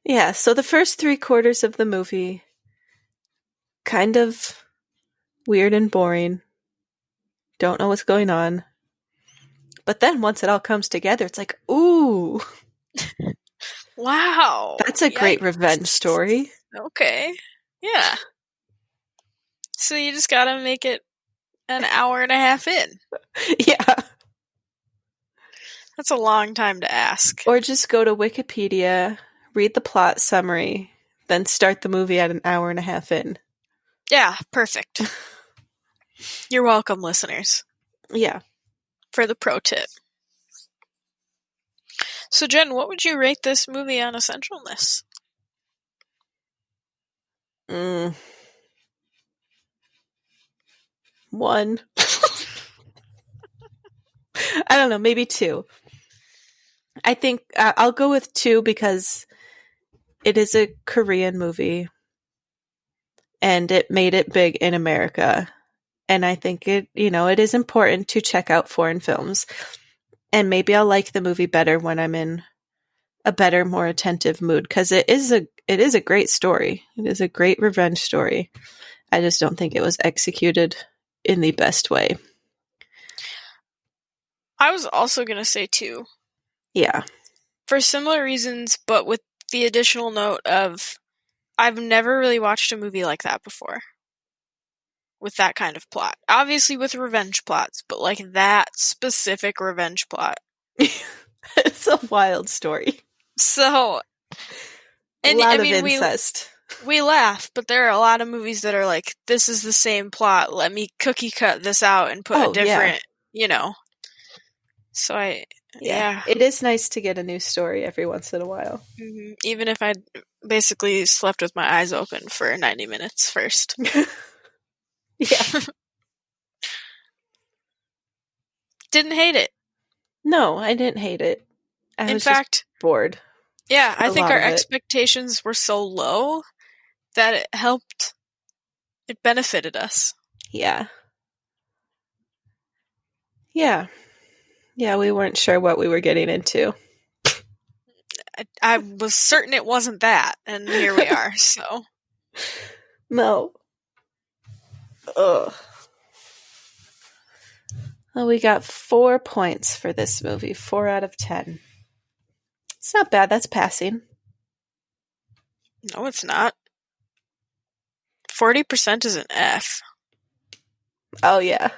Yeah, so the first 3/4 of the movie, kind of weird and boring. Don't know what's going on. But then once it all comes together, it's like, ooh. Wow. That's a great revenge story. Okay. Yeah. So you just gotta make it an hour and a half in. Yeah. That's a long time to ask. Or just go to Wikipedia, read the plot summary, then start the movie at an hour and a half in. Yeah, perfect. You're welcome, listeners. Yeah. For the pro tip. So, Jen, what would you rate this movie on essentialness? 1. I don't know, maybe 2. I think I'll go with 2 because it is a Korean movie and it made it big in America. And I think it is important to check out foreign films. And maybe I'll like the movie better when I'm in a better, more attentive mood because it is a great story. It is a great revenge story. I just don't think it was executed in the best way. I was also going to say 2. Yeah. For similar reasons, but with the additional note of I've never really watched a movie like that before. With that kind of plot. Obviously with revenge plots, but like that specific revenge plot. It's a wild story. So, and a lot of incest. We laugh, but there are a lot of movies that are like, this is the same plot, let me cookie cut this out and put a different, So yeah. It is nice to get a new story every once in a while. Mm-hmm. Even if I basically slept with my eyes open for 90 minutes first. Yeah. Didn't hate it. No, I didn't hate it. I was just bored. Yeah, I think our expectations were so low that it helped. It benefited us. Yeah. Yeah. Yeah, we weren't sure what we were getting into. I was certain it wasn't that, and here we are, so. No. Ugh. Well, we got 4 points for this movie. 4 out of 10. It's not bad. That's passing. No, it's not. 40% is an F. Oh, yeah.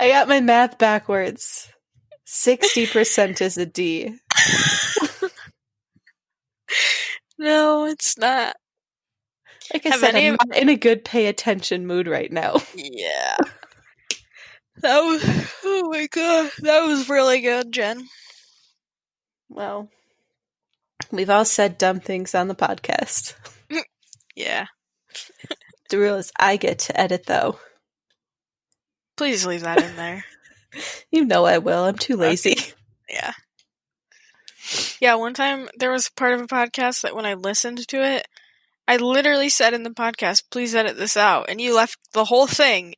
I got my math backwards. 60% is a D. No, it's not. Like I said, I'm not in a good pay attention mood right now. Yeah. Oh my god, that was really good, Jen. Well, we've all said dumb things on the podcast. Yeah. The rule is I get to edit, though. Please leave that in there. You know I will. I'm too lazy. Okay. Yeah. Yeah, one time there was a part of a podcast that when I listened to it, I literally said in the podcast, please edit this out. And you left the whole thing,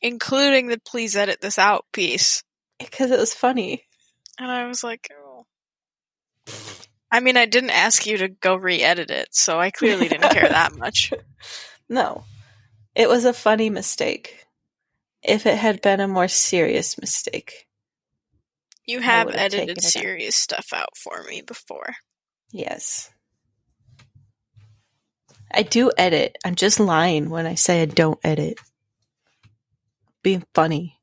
including the please edit this out piece. Because it was funny. And I was like, oh. I mean, I didn't ask you to go re-edit it, so I clearly didn't care that much. No. It was a funny mistake. If it had been a more serious mistake. You have edited serious stuff out for me before. Yes. I do edit. I'm just lying when I say I don't edit. Being funny.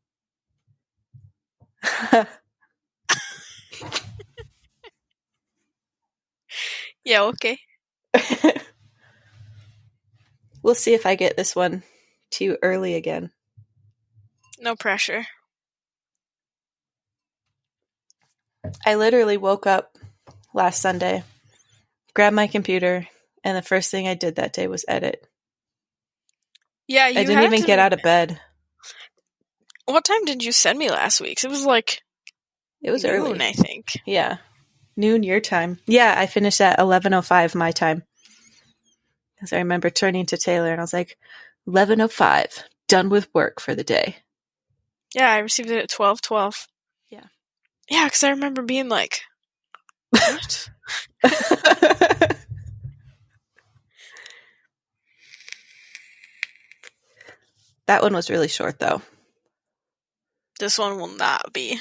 Yeah, okay. We'll see if I get this one too early again. No pressure. I literally woke up last Sunday, grabbed my computer, and the first thing I did that day was edit. Yeah, I didn't even get out of bed. What time did you send me last week? It was like... It was noon, early. I think. Yeah. Noon your time. Yeah, I finished at 11:05 my time. Because I remember turning to Taylor and I was like, 11:05, done with work for the day. Yeah, I received it at 12:12. Yeah. Yeah, because I remember being like, what? That one was really short, though. This one will not be.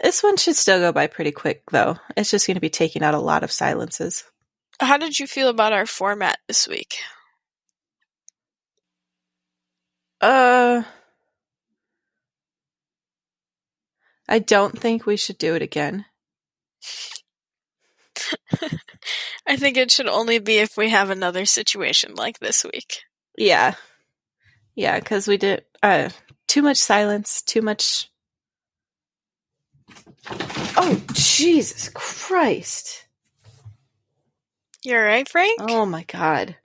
This one should still go by pretty quick, though. It's just going to be taking out a lot of silences. How did you feel about our format this week? I don't think we should do it again. I think it should only be if we have another situation like this week. Yeah. Yeah, because we did too much silence, too much... Oh, Jesus Christ. You alright, Frank? Oh my God.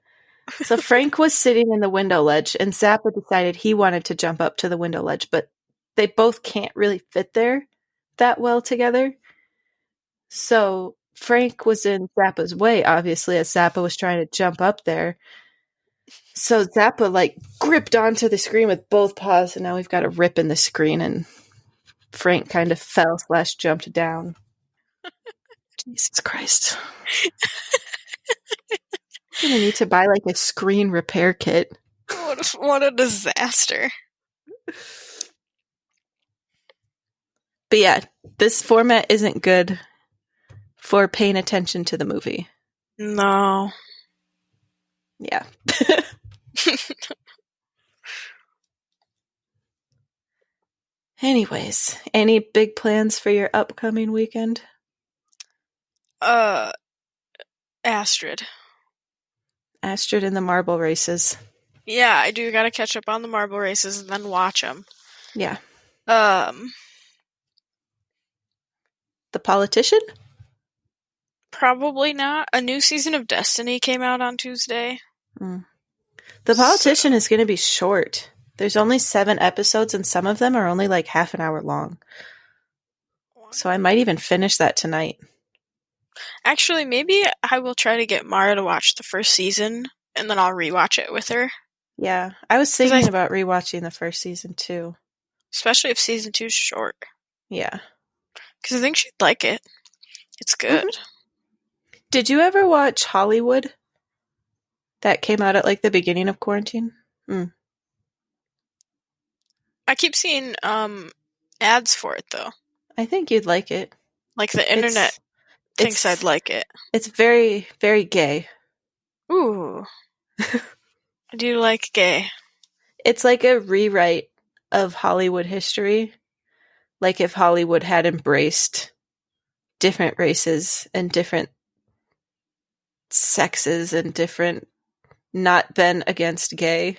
So Frank was sitting in the window ledge, and Zappa decided he wanted to jump up to the window ledge, but they both can't really fit there that well together. So Frank was in Zappa's way, obviously, as Zappa was trying to jump up there. So Zappa, gripped onto the screen with both paws, and now we've got a rip in the screen, and Frank kind of fell/jumped down. Jesus Christ. I'm going to need to buy, a screen repair kit. What a disaster. But yeah, this format isn't good for paying attention to the movie. No. Yeah. Anyways, any big plans for your upcoming weekend? Astrid. Astrid and the marble races. Yeah, I do gotta catch up on the marble races and then watch them. Yeah. The Politician? Probably not. A new season of Destiny came out on Tuesday. The Politician is going to be short. There's only 7 episodes, and some of them are only half an hour long. So I might even finish that tonight. Actually, maybe I will try to get Mara to watch the first season, and then I'll rewatch it with her. Yeah, I was thinking about rewatching the first season too. Especially if season 2's short. Yeah. Because I think she'd like it. It's good. Mm-hmm. Did you ever watch Hollywood? That came out at like the beginning of quarantine? I keep seeing ads for it, though. I think you'd like it. Like, the internet thinks I'd like it. It's very, very gay. Ooh. I do like gay. It's like a rewrite of Hollywood history. Like if Hollywood had embraced different races and different sexes and different not been against gay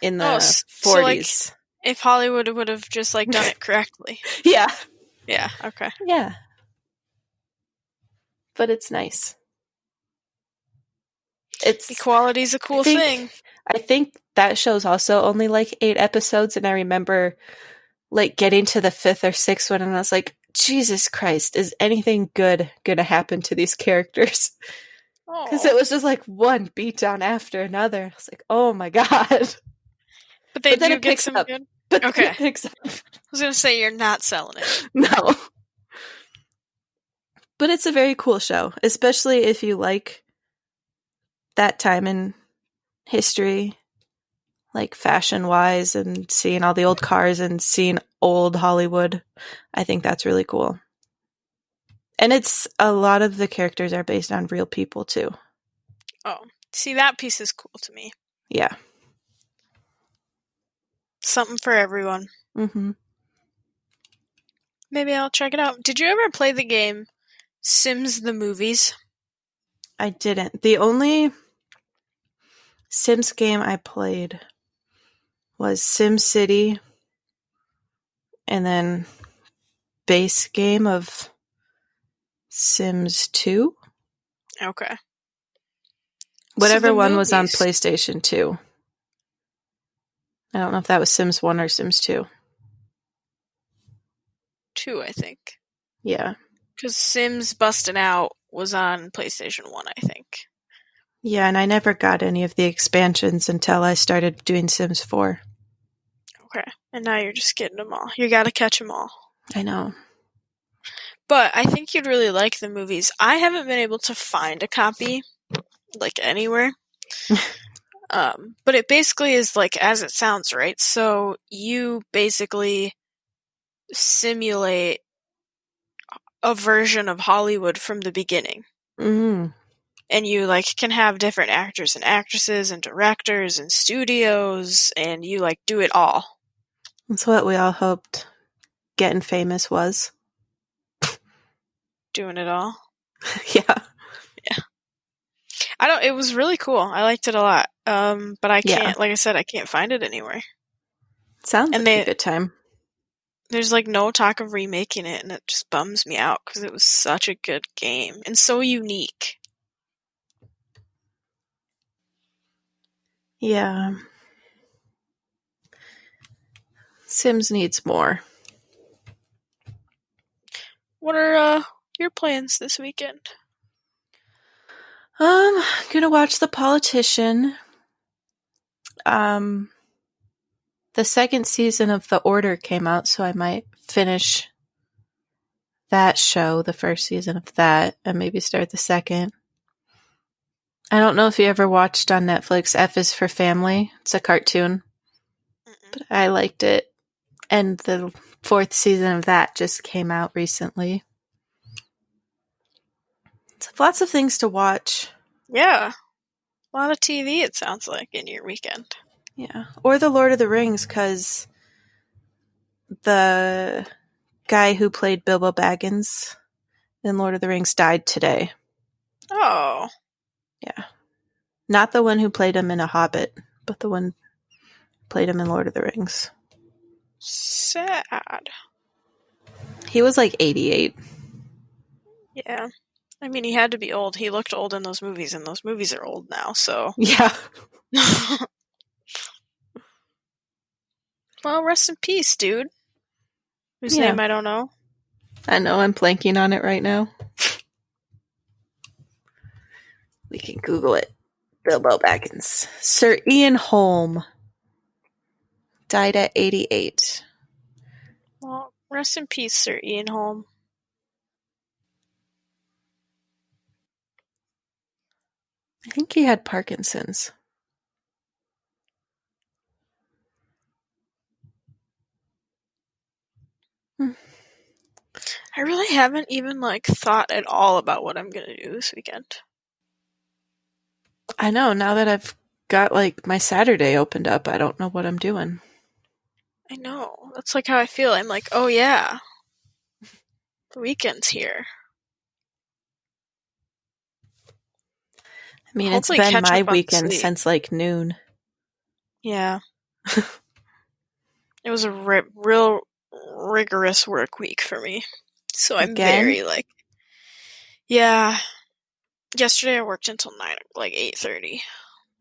in the 40s. So like, if Hollywood would have just like done it correctly. Yeah. Yeah, okay. Yeah. But it's nice. Equality's a cool thing. I think that show's also only like 8 episodes, and I remember like getting to the 5th or 6th one and I was like, Jesus Christ, is anything good gonna happen to these characters? Because it was just like one beatdown after another. I was like, oh my god. But then it picks up. Good? But okay. It picks up. I was gonna say you're not selling it. No. But it's a very cool show, especially if you like that time in history, like fashion-wise, and seeing all the old cars and seeing old Hollywood. I think that's really cool. And it's a lot of the characters are based on real people, too. Oh, see, that piece is cool to me. Yeah. Something for everyone. Mm-hmm. Maybe I'll check it out. Did you ever play the game Sims the Movies? I didn't. The only Sims game I played was SimCity, and then base game of Sims 2. Okay. Whatever one was on PlayStation 2. I don't know if that was Sims 1 or Sims 2. 2, I think. Yeah. Because Sims Bustin' Out was on PlayStation 1, I think. Yeah, and I never got any of the expansions until I started doing Sims 4. Okay. And now you're just getting them all. You gotta catch them all. I know. But I think you'd really like the movies. I haven't been able to find a copy, like, anywhere. But it basically is, like, as it sounds, right? So you basically simulate a version of Hollywood from the beginning. Mm-hmm. And you, like, can have different actors and actresses and directors and studios, and you, like, do it all. That's what we all hoped Getting Famous was. Doing it all? Yeah. Yeah. It was really cool. I liked it a lot. But I can't, like I said, I can't find it anywhere. Sounds like a good time. There's, like, no talk of remaking it, and it just bums me out, because it was such a good game, and so unique. Yeah. Sims needs more. What are your plans this weekend? Gonna watch The Politician. The second season of The Order came out, so I might finish that show, the first season of that, and maybe start the second. I don't know if you ever watched on Netflix F is for Family. It's a cartoon. But I liked it. And the 4th season of that just came out recently. So lots of things to watch. Yeah. A lot of TV, it sounds like, in your weekend. Yeah. Or The Lord of the Rings, because the guy who played Bilbo Baggins in Lord of the Rings died today. Oh. Yeah. Not the one who played him in A Hobbit, but the one who played him in Lord of the Rings. Sad. He was like 88. Yeah. I mean, he had to be old. He looked old in those movies, and those movies are old now, so. Yeah. Well, rest in peace, dude. Whose name I don't know. I know, I'm blanking on it right now. We can Google it. Bilbo Baggins. Sir Ian Holm. Died at 88. Well, Rest in peace, Sir Ian Holm. I think he had Parkinson's. I really haven't even thought at all about what I'm gonna do this weekend. I know, now that I've got my Saturday opened up, I don't know what I'm doing. I know. That's how I feel. I'm like, oh yeah. The weekend's here. I mean, it's been my weekend since noon. Yeah. It was a real rigorous work week for me. So I'm very yeah. Yesterday I worked until 8:30.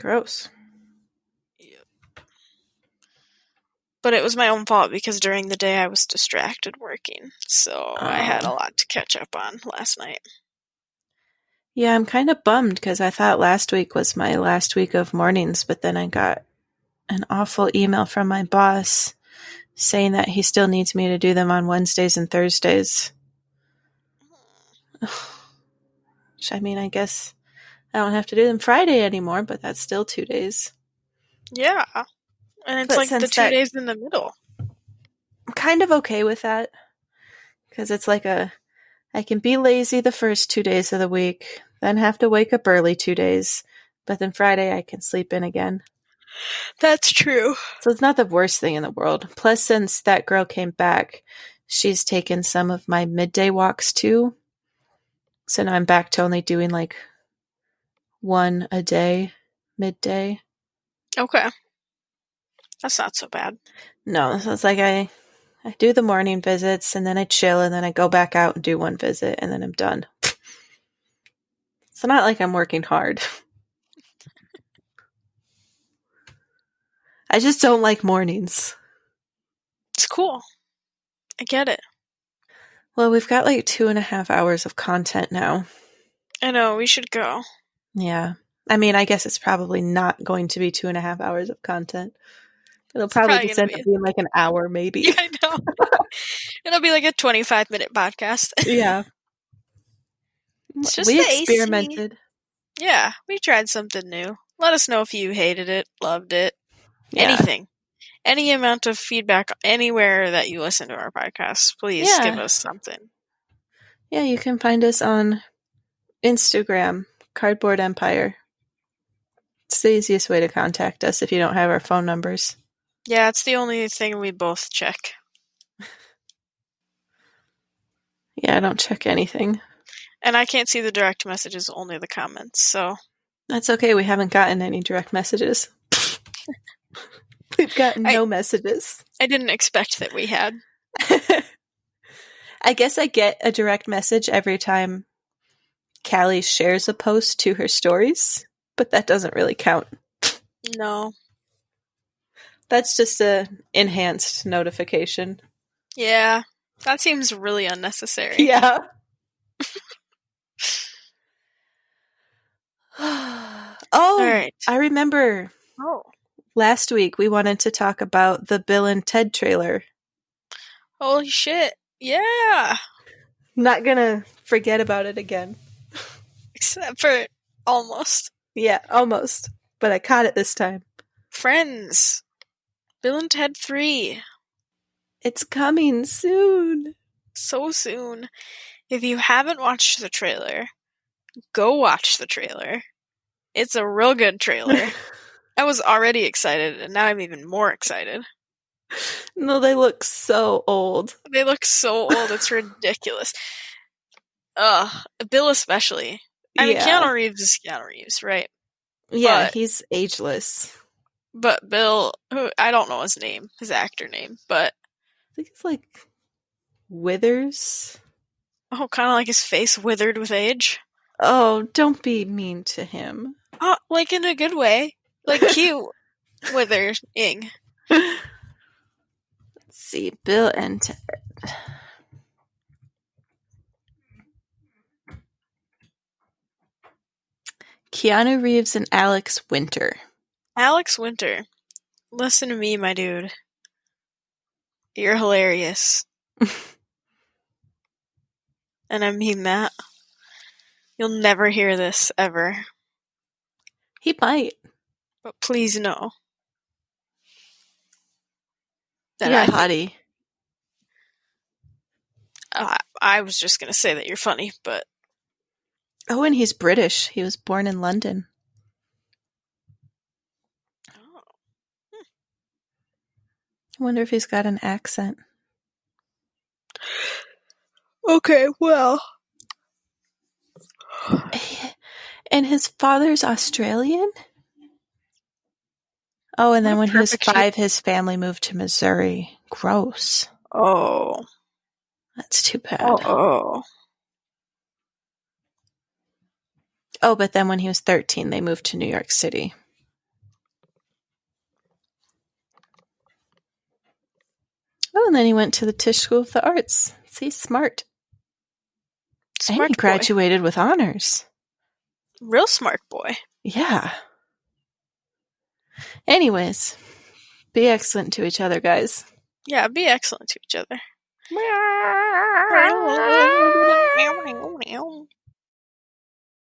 Gross. Yep. But it was my own fault because during the day I was distracted working. So I had a lot to catch up on last night. Yeah, I'm kind of bummed because I thought last week was my last week of mornings, but then I got an awful email from my boss saying that he still needs me to do them on Wednesdays and Thursdays. Which, I mean, I guess I don't have to do them Friday anymore, but that's still 2 days. Yeah. And it's the 2 days in the middle. I'm kind of okay with that. Because it's I can be lazy the first 2 days of the week, then have to wake up early 2 days, but then Friday I can sleep in again. That's true. So it's not the worst thing in the world. Plus, since that girl came back, she's taken some of my midday walks too. So now I'm back to only doing one a day, midday. Okay. That's not so bad. No, so it's I do the morning visits and then I chill and then I go back out and do one visit and then I'm done. It's not like I'm working hard. I just don't like mornings. It's cool. I get it. Well, we've got 2.5 hours of content now. I know, we should go. Yeah. I mean, I guess it's probably not going to be 2.5 hours of content. It'll probably just end up being an hour, maybe. Yeah, I know. It'll be a 25-minute podcast. Yeah. It's just we experimented. AC. Yeah, we tried something new. Let us know if you hated it, loved it, anything. Any amount of feedback anywhere that you listen to our podcast, please give us something. Yeah, you can find us on Instagram, Cardboard Empire. It's the easiest way to contact us if you don't have our phone numbers. Yeah, it's the only thing we both check. Yeah, I don't check anything. And I can't see the direct messages, only the comments, so. That's okay, we haven't gotten any direct messages. We've gotten no messages. I didn't expect that we had. I guess I get a direct message every time Callie shares a post to her stories, but that doesn't really count. No. That's just a enhanced notification. Yeah, that seems really unnecessary. Yeah. All right. I remember. Last week we wanted to talk about the Bill and Ted trailer. Holy shit. Yeah. Not gonna forget about it again. Except for almost. Yeah, almost. But I caught it this time. Friends. Bill and Ted 3. It's coming soon. So soon. If you haven't watched the trailer, go watch the trailer. It's a real good trailer. I was already excited, and now I'm even more excited. No, they look so old. They look so old, it's ridiculous. Bill especially. I mean, Keanu Reeves is Keanu Reeves, right? Yeah, he's ageless. But Bill, who I don't know his name, his actor name, but I think it's Withers. Oh, kind of like his face withered with age. Oh, don't be mean to him. In a good way. Cute withering. Let's see, Bill and Ted. Keanu Reeves and Alex Winter. Alex Winter. Listen to me, my dude. You're hilarious. And I mean that. You'll never hear this, ever. He might. But please know. That You're I a hottie. I was just going to say that you're funny, but... Oh, and he's British. He was born in London. Oh. I wonder if he's got an accent. Okay, well... And his father's Australian? Oh, and then when he was 5, his family moved to Missouri. Gross. Oh. That's too bad. Oh. Oh, but then when he was 13, they moved to New York City. Oh, and then he went to the Tisch School of the Arts. See, smart. Smart and he boy. graduated with honors. Real smart boy. Yeah. Anyways, be excellent to each other, guys. Yeah, be excellent to each other.